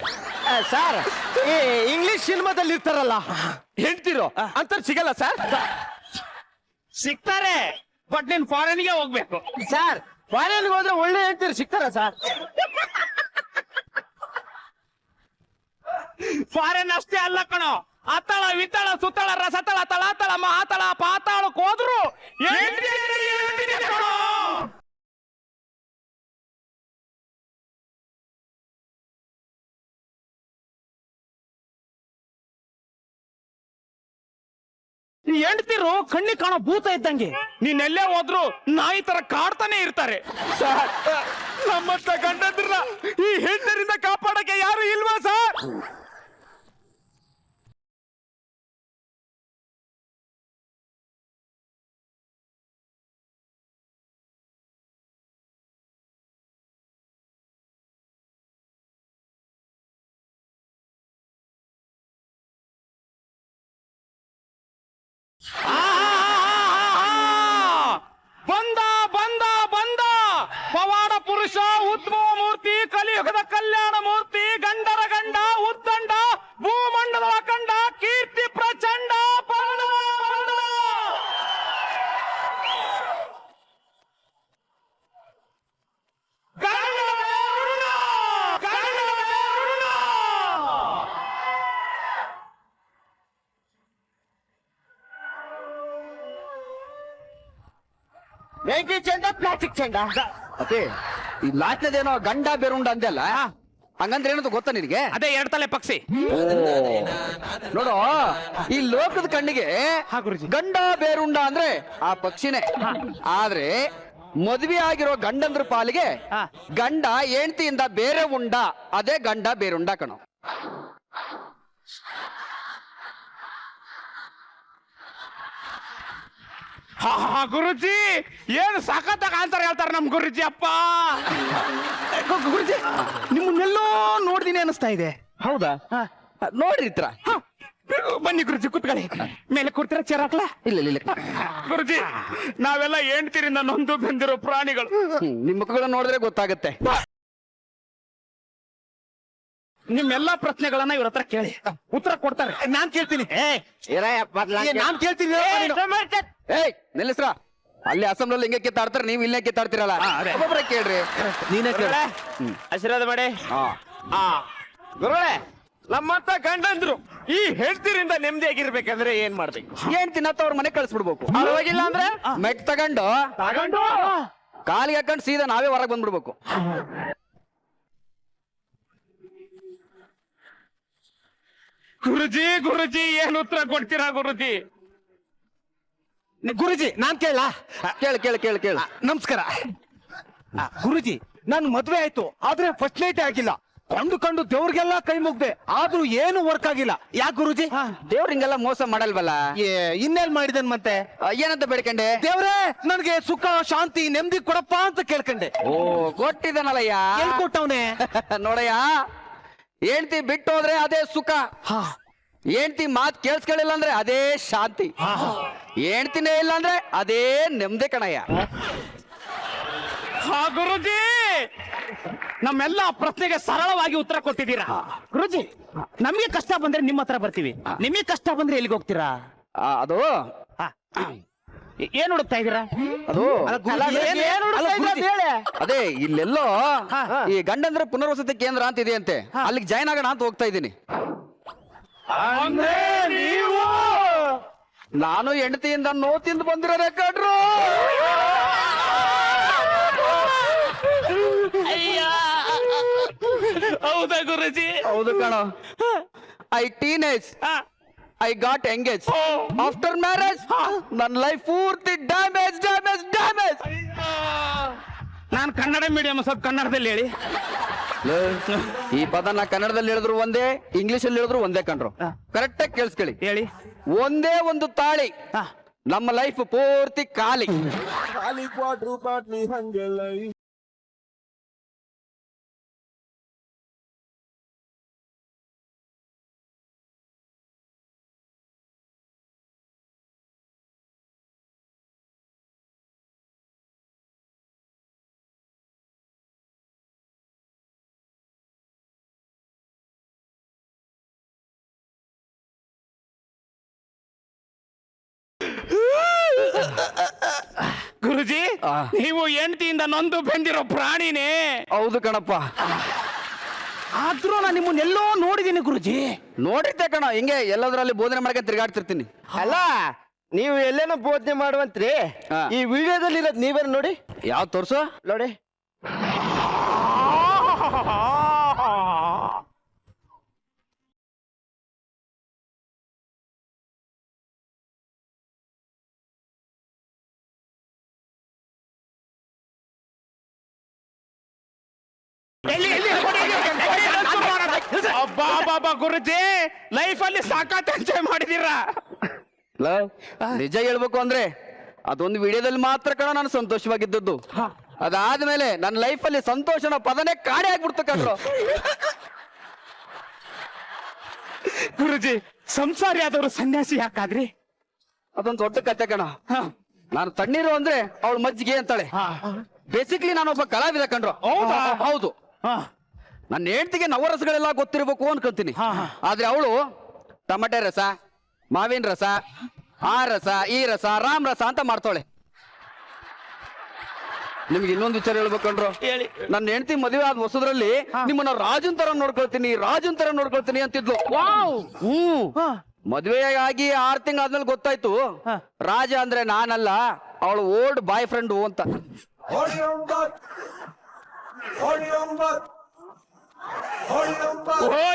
ಸರ್ ಈ ಇಂಗ್ಲಿಷ್ ಸಿನಿಮಾದಲ್ಲಿ ಇರ್ತಾರಲ್ಲ ಹೆಂಡ್ತಿರು ಅಂತ ಸಿಗಲ್ಲ ಸರ್. ಸಿಗ್ತಾರೆ, ಬಟ್ ನೀನ್ ಫಾರಿನ್ಗೆ ಹೋಗ್ಬೇಕು. ಸರ್ ಫಾರಿನ್ಗೆ ಹೋದ್ರೆ ಒಳ್ಳೆ ಹೇಳ್ತೀರಿ ಸಿಗ್ತಾರ ಸರ್? ಫಾರಿನ್ ಅಷ್ಟೇ ಅಲ್ಲ ಕಣೋ, ಅತ್ತಳ ವಿತ್ತಳ ಸುತ್ತಳ ರಸತಳ ತಳಾತಳ ಮಹಾತಳ ಪಾತಾಳಕ್ಕೆ ಹೋದ್ರು ಹೆಂಡ್ತಿನೇ ಕಣೋ. ಈ ಹೆಂಡ್ತಿರು ಕಣ್ಣಿ ಕಾಣೋ ಭೂತ ಇದ್ದಂಗೆ. ನೀನೆಲ್ಲೇ ಹೋದ್ರು ನಾಯಿ ತರ ಕಾಡ್ತಾನೆ ಇರ್ತಾರೆ. ನಮ್ಮಂತ ಗಂಡಂದ್ರನ್ನ ಈ ಹೆಂಡರಿಂದ ಕಾಪಾಡಕ್ಕೆ ಯಾರು ಇಲ್ವಾ ಸರ್? ಬಂದ ಪವಾಡ ಪುರುಷ ಉದ್ಭವ ಮೂರ್ತಿ, ಕಲಿಯುಗದ ಕಲ್ಯಾಣ ಮೂರ್ತಿ, ಗಂಡರ ಗಂಡ ಉದ್ದಂಡ, ಭೂಮಂಡಲ ಕಂಡ, ಕೀರ್ತಿ ಪ್ರಚಂಡ. ಬೆಂಕಿ ಚೆಂಡ ಪ್ಲಾಸ್ಟಿಕ್ ಚೆಂಡ. ಅದೇ ಈ ಲಾಸ್ಟ್ನೇದೇನೋ ಗಂಡ ಬೇರುಂಡ ಅಂದೆಲ್ಲ, ಹಂಗಂದ್ರೆ ಏನಂತ ಗೊತ್ತಾ ನಿನಗೆ? ಅದೇ 2 ತಲೆ ಪಕ್ಷಿ. ನೋಡು, ಈ ಲೋಕದ ಕಣ್ಣಿಗೆ ಗಂಡ ಬೇರುಂಡ ಅಂದ್ರೆ ಆ ಪಕ್ಷಿನೇ. ಆದ್ರೆ ಮದ್ವೆ ಆಗಿರೋ ಗಂಡಂದ್ರ ಪಾಲಿಗೆ ಗಂಡ ಹೆಂಡತಿಯಿಂದ ಬೇರೆ ಉಂಡ, ಅದೇ ಗಂಡ ಬೇರುಂಡ ಕಣೋ. ಗುರುಜಿ ಏನು ಸಖತ್ತಾಗ ಆನ್ಸರ್ ಹೇಳ್ತಾರೆ ನಮ್ ಗುರುಜಿ. ಅಪ್ಪ ಗುರುಜಿ ನಿಮ್ಮನ್ನೆಲ್ಲೋ ನೋಡ್ತೀನಿ ಅನಿಸ್ತಾ ಇದೆ. ಹೌದಾ? ನೋಡಿರ್ತೀರ? ಬನ್ನಿ ಗುರುಜಿ ಕೂತ್ಕೊಳ್ಳಿ. ಮೇಲೆ ಕೂರ್ತೀರ, ಚೇರ್ ಹಾಕ್ಲಾ? ಇಲ್ಲ. ಗುರುಜಿ ನಾವೆಲ್ಲ ಹೆಂಡ್ತಿರಿಂದ ನೊಂದು ಬೆಂದಿರೋ ಪ್ರಾಣಿಗಳು. ನಿಮ್ ಮುಖಗಳನ್ನ ನೋಡಿದ್ರೆ ಗೊತ್ತಾಗುತ್ತೆ. ನಿಮ್ಮೆಲ್ಲಾ ಪ್ರಶ್ನೆಗಳನ್ನ ಇವ್ರ ಹತ್ರ ಕೇಳಿ, ಉತ್ತರ ಕೊಡ್ತಾರೆ. ನಾನ್ ಕೇಳ್ತೀನಿ. ನಾನ್ ಕೇಳ್ತೀನಿ. ಏಯ್ ನಿಲ್ಲಿಸ್ರ, ಅಲ್ಲಿ ಅಸಂಬ್ಲಿ ಹಿಂಗೆ ಕಿತ್ತಾಡ್ತಾರೆ, ನೀವು ಇಲ್ಲೇ ಕಿತ್ತಾಡ್ತಿರಲ್ಲ. ಒಬ್ಬೊಬ್ರೆ ಕೇಳ್ರಿ. ನೀನೇ ಕೇಳ. ಆಶೀರ್ವಾದ ಮಾಡಿ. ಗುರುಗಳೇ, ನಮ್ಮಂತ ಗಂಡಂದ್ರು ಈ ಹೆಂಡ್ತಿರಿಂದ ನೆಮ್ಮದಿಯಾಗಿರ್ಬೇಕಂದ್ರೆ ಏನ್ ಮಾಡ್ಬೇಕು? ಏನ್ ತಿನ್ನತ್ತ ಅವ್ರ ಮನೆ ಕಳ್ಸ್ಬಿಡ್ಬೇಕು. ಪರವಾಗಿಲ್ಲ ಅಂದ್ರೆ ಮೆಟ್ ತಗೊಂಡು ಕಾಲಿಗೆ ಹಾಕೊಂಡು ಸೀದಾ ನಾವೇ ಹೊರಗೆ ಬಂದ್ಬಿಡ್ಬೇಕು. ಗುರುಜಿ ಏನ್ ಉತ್ತರ ಕೊಡ್ತೀರಾ ಗುರುಜಿ? ಗುರುಜಿ ನಾನ್ ಕೇಳ. ಕೇಳು. ನಮಸ್ಕಾರ ಗುರುಜಿ. ನನ್ ಮದ್ವೆ ಆಯ್ತು ಆದ್ರೆ ಫಸ್ಟ್ ನೈಟ್ ಆಗಿಲ್ಲ. ಕಂಡು ದೇವ್ರಿಗೆಲ್ಲ ಕೈ ಮುಗ್ದೆ ಆದ್ರೂ ಏನು ವರ್ಕ್ ಆಗಿಲ್ಲ. ಯಾಕೆ ಗುರುಜಿ? ದೇವ್ರ ಹಿಂಗೆಲ್ಲ ಮೋಸ ಮಾಡಲ್ವಲ್ಲ. ಇನ್ನೇನ್ ಮಾಡಿದನ್ ಮತ್ತೆ? ಏನಂತ ಬೇಡ್ಕಂಡೆ? ದೇವ್ರೇ ನನ್ಗೆ ಸುಖ ಶಾಂತಿ ನೆಮ್ಮದಿ ಕೊಡಪ್ಪ ಅಂತ ಕೇಳ್ಕಂಡೆ. ಓ ಕೊಟ್ಟಿದ್ದಾನಲ್ಲಯ್ಯ. ಎಲ್ ಕೊಟ್ಟವ್ನೆ? ನೋಡಯ್ಯ, ಹೆಂಡ್ತಿ ಬಿಟ್ಟು ಹೋದ್ರೆ ಅದೇ ಸುಖ, ಹೆಂಡ್ತಿ ಮಾತ್ ಕೇಳಿಸ್ಕೊಳ್ಳಿಲ್ಲ ಅಂದ್ರೆ ಅದೇ ಶಾಂತಿ, ಹೆಂಡ್ತಿನೇ ಇಲ್ಲ ಅಂದ್ರೆ ಅದೇ ನೆಮ್ಮದಿ ಕಣಯ್ಯ. ಹಾ ಗುರುಜಿ, ನಮ್ಮೆಲ್ಲ ಪ್ರಶ್ನೆಗೆ ಸರಳವಾಗಿ ಉತ್ತರ ಕೊಟ್ಟಿದ್ದೀರಾ. ಗುರುಜಿ, ನಮ್ಗೆ ಕಷ್ಟ ಬಂದ್ರೆ ನಿಮ್ಮ ಹತ್ರ ಬರ್ತೀವಿ, ನಿಮಗೆ ಕಷ್ಟ ಬಂದ್ರೆ ಎಲ್ಲಿಗೆ ಹೋಗ್ತೀರಾ? ಅದು ಹಾ. ಏನ್ ಹುಡುಕ್ತಾ ಇದ್ದೀರಾ? ಅದು ಏನ್ ಹುಡುಕ್ತಾ ಇದ್ದೀರಾ ಹೇಳಿ? ಅದೇ ಇಲ್ಲೆಲ್ಲೋ ಈ ಗಂಡಂದ್ರ ಪುನರ್ವಸತಿ ಕೇಂದ್ರ ಅಂತ ಇದೆಯಂತೆ, ಅಲ್ಲಿಗೆ ಜಾಯ್ನ್ ಆಗೋಣ ಅಂತ ಹೋಗ್ತಾ ಇದ್ದೀನಿ. ಅಂದ್ರೆ ನೀವು? ನಾನು ಹೆಂಡತಿಯಿಂದ ನೋ ತಿಂದು ಬಂದಿರೋ ರೆಕಾರ್ಡ್ರು. ಹೌದಾ ಗುರುಜಿ? ಹೌದು ಕಣೋ. I teenage, I got engage. After marriage ನನ್ನ ಲೈಫ್ ಪೂರ್ತಿ ಡ್ಯಾಮೇಜ್ ಡ್ಯಾಮೇಜ್ ಡ್ಯಾಮೇಜ್. ನಾನು ಕನ್ನಡ ಮೀಡಿಯಂ, ಸ್ವಲ್ಪ ಕನ್ನಡದಲ್ಲಿ ಹೇಳಿ. ಈ ಪದ ನಾ ಕನ್ನಡದಲ್ಲಿ ಹೇಳಿದ್ರು ಒಂದೇ, ಇಂಗ್ಲಿಷ್ ಅಲ್ಲಿ ಹೇಳಿದ್ರು ಒಂದೇ ಕಣ್ರು. ಕರೆಕ್ಟ್ ಆಗಿ ಕೇಳಿಸ್ಕೊಳ್ಳಿ. ಹೇಳಿ. ಒಂದೇ ಒಂದು ತಾಳಿ, ನಮ್ಮ ಲೈಫ್ ಪೂರ್ತಿ ಖಾಲಿ. ಗುರುಜಿ, ನೀವು ಹೆಂಡತಿಯಿಂದ ನೊಂದು ಬೆಂದಿರೋ ಪ್ರಾಣಿನೇ. ಹೌದು ಕಣಪ್ಪ. ಆದ್ರೂ ನಾನು ನಿಮ್ಮನ್ನೆಲ್ಲೋ ನೋಡಿದ್ದೀನಿ ಗುರುಜಿ. ನೋಡಿದ್ದೆ ಕಣ, ಹಿಂಗೆ ಎಲ್ಲದರಲ್ಲಿ ಬೋಧನೆ ಮಾಡಕ್ಕೆ ತಿರ್ಗಾಡ್ತಿರ್ತೀನಿ. ಅಲ್ಲ, ನೀವು ಎಲ್ಲೇನೋ ಬೋಧನೆ ಮಾಡುವಂತ್ರಿ. ಈ ವಿಡಿಯೋದಲ್ಲಿ ಇರೋದು ನೀವೇನು ನೋಡಿ. ಯಾವ ತೋರ್ಸು ನೋಡಿ. ಅಬ್ಬಾ ಗುರುಜಿ, ಲೈಫ್ ಅಲ್ಲಿ ಸಾಕಾತ್ ಎಂಜಾಯ್ ಮಾಡಿದೀರಾ. ನಿಜ ಹೇಳ್ಬೇಕು ಅಂದ್ರೆ ಅದೊಂದು ವಿಡಿಯೋದಲ್ಲಿ ಮಾತ್ರ ಕಣ ನಾನು ಸಂತೋಷವಾಗಿದ್ದದ್ದು. ಅದಾದ್ಮೇಲೆ ನನ್ನ ಲೈಫ್ ಅಲ್ಲಿ ಸಂತೋಷನ ಪದನೇ ಕಾಣೆ ಆಗ್ಬಿಡ್ತು ಕಣ್ರು. ಗುರುಜಿ, ಸಂಸಾರಿ ಆದವರು ಸನ್ಯಾಸಿ ಯಾಕಾದ್ರಿ? ಅದೊಂದು ದೊಡ್ಡ ಕತೆ ಕಣ. ನಾನು ತಣ್ಣೀರು ಅಂದ್ರೆ ಅವಳು ಮಜ್ಜಿಗೆ ಅಂತಾಳೆ. ಬೇಸಿಕ್ಲಿ ನಾನೊಬ್ಬ ಕಲಾವಿದ ಕಣ್ರು. ಹೌದು. ನನ್ನ ಹೆಂಡತಿಗೆ ನವರಸಗಳೆಲ್ಲ ಗೊತ್ತಿರಬೇಕು ಅನ್ಕೊಂತೀನಿ. ಆದ್ರೆ ಅವಳು ಟಮಟೆ ರಸ, ಮಾವಿನ ರಸ, ಆ ರಸ, ಈ ರಸ, ರಾಮ್ ರಸ ಅಂತ ಮಾಡ್ತಾಳೆ. ನಿಮ್ಗೆ ಇನ್ನೊಂದು ವಿಚಾರ ಹೇಳ್ಬೇಕಂಡ್ರು. ನನ್ನ ಹೆಂಡತಿ ಮದುವೆ ಆದ ಹೊಸದ್ರಲ್ಲಿ ನಿಮ್ಮನ್ನ ರಾಜನ್ ತರ ನೋಡ್ಕೊಳ್ತೀನಿ ಅಂತಿದ್ಲು. ಮದುವೆ ಆಗಿ 6 ತಿಂಗಳಾದ್ಮೇಲೆ ಗೊತ್ತಾಯ್ತು ರಾಜ ಅಂದ್ರೆ ನಾನಲ್ಲ, ಅವಳು ಓಲ್ಡ್ ಬಾಯ್ ಫ್ರೆಂಡ್ ಅಂತ.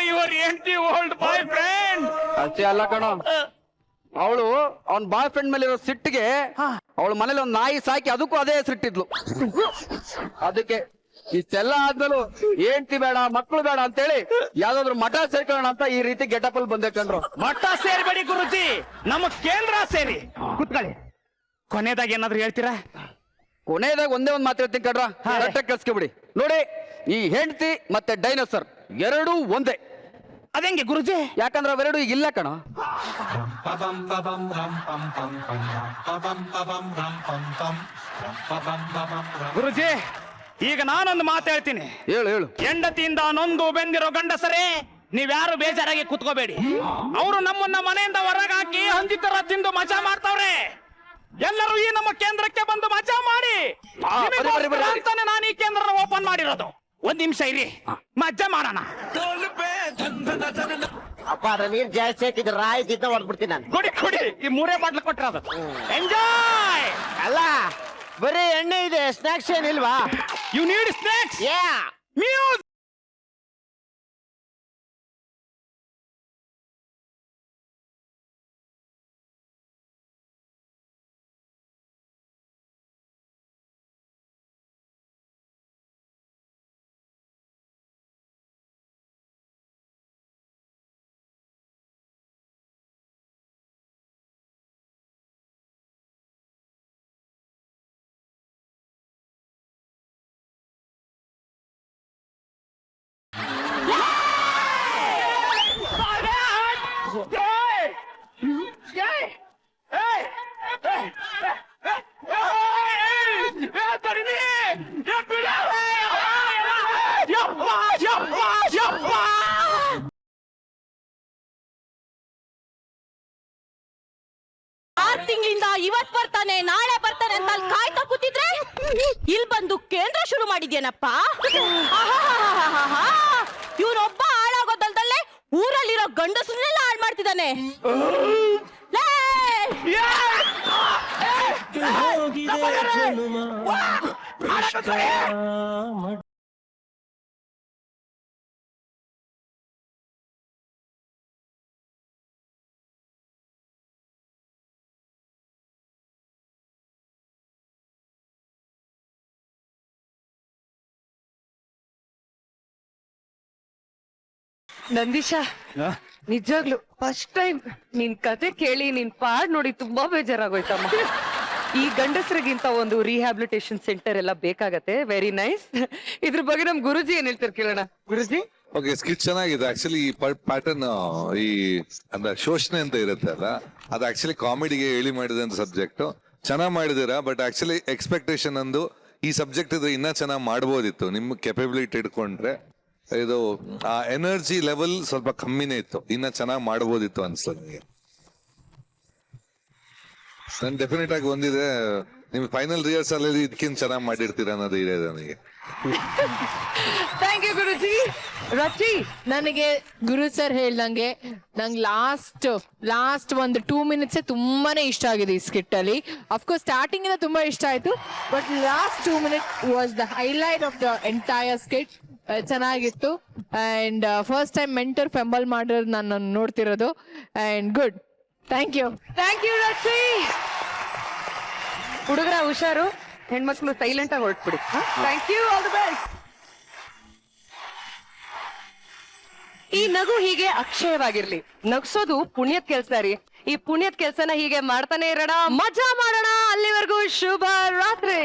ಯುವರ್ ಹೆಂಡತಿ ಓಲ್ಡ್ ಬಾಯ್ ಫ್ರೆಂಡ್. ಅಷ್ಟೇ ಅಲ್ಲ ಕಣೋ, ಅವಳು ಅವನ್ ಬಾಯ್ ಫ್ರೆಂಡ್ ಮೇಲೆ ಇರೋ ಸಿಟ್ಟಿಗೆ ಅವಳ ಮನೇಲಿ ಒಂದ್ ನಾಯಿ ಸಾಕಿ ಅದಕ್ಕೂ ಅದೇ ಸಿಟ್ಟಿದ್ಲು. ಅದಕ್ಕೆ ಇಷ್ಟೆಲ್ಲ ಆದ್ಮೇಲೂ ಹೆಂಡತಿ ಬೇಡ ಮಕ್ಕಳು ಬೇಡ ಅಂತೇಳಿ ಯಾವ್ದಾದ್ರು ಮಠ ಸೇರ್ಕೊಳ್ಳೋಣ ಅಂತ ಈ ರೀತಿ ಗೆಟಪ್ ಅಲ್ಲಿ ಬಂದೆ ಕಣ್ರು. ಮಠ ಸೇರ್ಬೇಡಿ ಗುರುಜಿ, ನಮ್ಮ ಕೇಂದ್ರ ಸೇರಿ ಕುತ್ಕೊಳ್ಳಿ. ಕೊನೆದಾಗ ಏನಾದ್ರು ಹೇಳ್ತೀರಾ? ಕೊನೆಯದಾಗ ಒಂದೇ ಒಂದ್ ಮಾತು ಹೇಳ್ತೀನಿ ಕಣ್ರ, ಕರೆಕ್ಟಾಗಿ ಕೇಳಿಸ್ಕೊಬಿಡಿ. ನೋಡಿ, ಈ ಹೆಂಡತಿ ಮತ್ತೆ ಡೈನೋಸರ್ ಎರಡೂ ಒಂದೇ. ಅದಂಗೆ ಗುರುಜಿ? ಯಾಕಂದ್ರೆ ಅವೆರಡು ಈಗ ಇಲ್ಲ ಕಣ. ಗುರುಜಿ, ಈಗ ನಾನೊಂದು ಮಾತು ಹೇಳ್ತೀನಿ. ಹೇಳು ಹೇಳು. ಹೆಂಡತಿಯಿಂದ ನೊಂದು ಬೆಂದಿರೋ ಗಂಡಸರೇ, ನೀವ್ಯಾರು ಬೇಜಾರಾಗಿ ಕುತ್ಕೋಬೇಡಿ. ಅವರು ನಮ್ಮನ್ನ ಮನೆಯಿಂದ ಹೊರಗಾಕಿ ಹಂದಿ ತರ ತಿಂದು ಮಜಾ ಮಾಡ್ತಾವ್ರೆ. ಎಲ್ಲರೂ ಈ ನಮ್ಮ ಕೇಂದ್ರಕ್ಕೆ ಬಂದು ಮಜಾ ಮಾಡಿ. ನಿಮಗೋಸ್ಕರ ಅಂತಾನೆ ನಾನು ಈ ಕೇಂದ್ರ ಓಪನ್ ಮಾಡಿರೋದು. ಒಂದ್ ನಿಮಿಷ ಇರಿ, ಮಜಾ ಮಾಡೋಣ. ಅಪ್ಪ, ಅದ್ರ ನೀರ್ ಜಾಸ್ತಿ ಹಾಕಿದ್ರೆ ರಾಯ್ತಿದ್ದ ಹೊಡ್ಬಿಡ್ತೀನಿ ನಾನು. ಕುಡಿ ಕುಡಿ, ಈ 3 ಬಾಟ್ಲು ಕೊಟ್ಟಿರೋದು. ಎಂಜಾಯ್. ಅಲ್ಲ, ಬರೀ ಎಣ್ಣೆ ಇದೆ, ಸ್ನಾಕ್ಸ್ ಏನಿಲ್ವಾ? You need snacks. ಮ್ಯೂಸಿಕ್. ಇವತ್ ಬರ್ತಾನೆ ನಾಳೆ ಬರ್ತಾನೆ ಅಂತ ಅಲ್ಲಿ ಕಾಯ್ತಾ ಕೂತಿದ್ರೆ ಇಲ್ಲಿ ಬಂದು ಕೇಂದ್ರ ಶುರು ಮಾಡಿದ್ಯೇನಪ್ಪ. ಇವನೊಬ್ಬ ಹಾಳಾಗೋದಲ್ದಲ್ಲೇ ಊರಲ್ಲಿರೋ ಗಂಡಸನ್ನೆಲ್ಲ ಹಾಳು ಮಾಡ್ತಿದ್ದಾನೆ. ನಂದೀಶ ನಿಜಾಗ್ಲು ಫಸ್ಟ್ ಟೈಮ್ ನಿನ್ ಕತೆ ಕೇಳಿ ನಿನ್ ಪಾಡ್ ನೋಡಿ ತುಂಬಾ ಬೇಜಾರಾಗೋಯ್ತಮ್ಮ. ಈ ಗಂಡಸರಿಗಿಂತ ಒಂದು ರಿಹ್ಯಾಬಿಲಿಟೇಷನ್ ಸೆಂಟರ್ ಎಲ್ಲ ಬೇಕಾಗತ್ತೆ. Very nice. ಇದ್ರ ಬಗ್ಗೆ ನಮ್ ಗುರುಜಿ ಏನ್ ಹೇಳ್ತಾರೆ ಕೇಳೋಣ. ಗುರುಜಿ ಓಕೆ, ಸ್ಕಿಟ್ ಚೆನ್ನಾಗಿದೆ ಆಕ್ಚುಲಿ. ಈ ಪ್ಯಾಟರ್ನ್ ಈ ಅಂದ್ರೆ ಶೋಷಣೆ ಅಂತ ಇರುತ್ತೆ ಅಲ್ಲ, ಅದು ಆಕ್ಚುಲಿ ಕಾಮಿಡಿಗೆ ಹೇಳಿ ಮಾಡಿದಂತ ಸಬ್ಜೆಕ್ಟ್ ಚೆನ್ನಾಗ್ ಮಾಡಿದಿರಾ. ಬಟ್ ಆಕ್ಚುಲಿ ಎಕ್ಸ್ಪೆಕ್ಟೇಷನ್ ಅಂದು ಈ ಸಬ್ಜೆಕ್ಟ್ ಇದ್ರೆ ಇನ್ನ ಚೆನ್ನಾಗ್ ಮಾಡ್ಬೋದಿತ್ತು. ನಿಮ್ ಕೆಪಬಿಲಿಟಿ ಇಟ್ಕೊಂಡ್ರೆ ಇದು ಆ ಎನರ್ಜಿ ಲೆವೆಲ್ ಸ್ವಲ್ಪ ಕಮ್ಮಿನೇ ಇತ್ತು, ಇನ್ನ ಚೆನ್ನಾಗ್ ಮಾಡ್ಬೋದಿತ್ತು ಅನ್ಸ್ತದೆ ನನಗೆ. ನನ್ ಡೆಫಿನೆಟ್ ಆಗಿ ಒಂದಿದೆ, ನಿಮ್ ಫೈನಲ್ ರಿಹರ್ಸಲ್ ಅಲ್ಲಿ ಇದಕ್ಕಿಂತ ಚೆನ್ನಾಗ್ ಮಾಡಿರ್ತೀರ ಅನ್ನೋದು ಇದೆ ನನಗೆ. ಥ್ಯಾಂಕ್ ಯು ಗುರುಜಿ. ರಚಿ ನನಗೆ ಗುರು ಸರ್ ಹೇಳ್ದಂಗೆ ನಂಗೆ ಲಾಸ್ಟ್ ಒಂದು 2 minutes ತುಂಬಾನೇ ಇಷ್ಟ ಆಗಿದೆ ಈ ಸ್ಕಿಟ್ ಅಲ್ಲಿ. ಅಫ್ಕೋರ್ಸ್ ಸ್ಟಾರ್ಟಿಂಗ್ ಇಂದ ತುಂಬಾ ಇಷ್ಟ ಆಯ್ತು, but last 2 minutes was the highlight of the entire skit. ಚೆನ್ನಾಗಿತ್ತು. And first time mentor fumble ಮಾಡೋದು ನಾನು ನೋಡ್ತಿರೋದು. And good, thank you. Thank you Rachi. ಹುಡುಗರ ಹುಷಾರು, ಹೆಣ್ಮಕ್ಳು ಸೈಲೆಂಟ್ ಆಗಿ ಹೊರಟ್ಬಿಡಿ. Thank you, all the best. ಈ ನಗು ಹೀಗೆ ಅಕ್ಷಯವಾಗಿರ್ಲಿ. ನಗ್ಸೋದು ಪುಣ್ಯದ ಕೆಲ್ಸ ರೀ. ಈ ಪುಣ್ಯದ ಕೆಲ್ಸನ ಹೀಗೆ ಮಾಡ್ತಾನೆ ಇರೋಣ, ಮಜಾ ಮಾಡೋಣ. ಅಲ್ಲಿವರೆಗೂ ಶುಭ ರಾತ್ರಿ.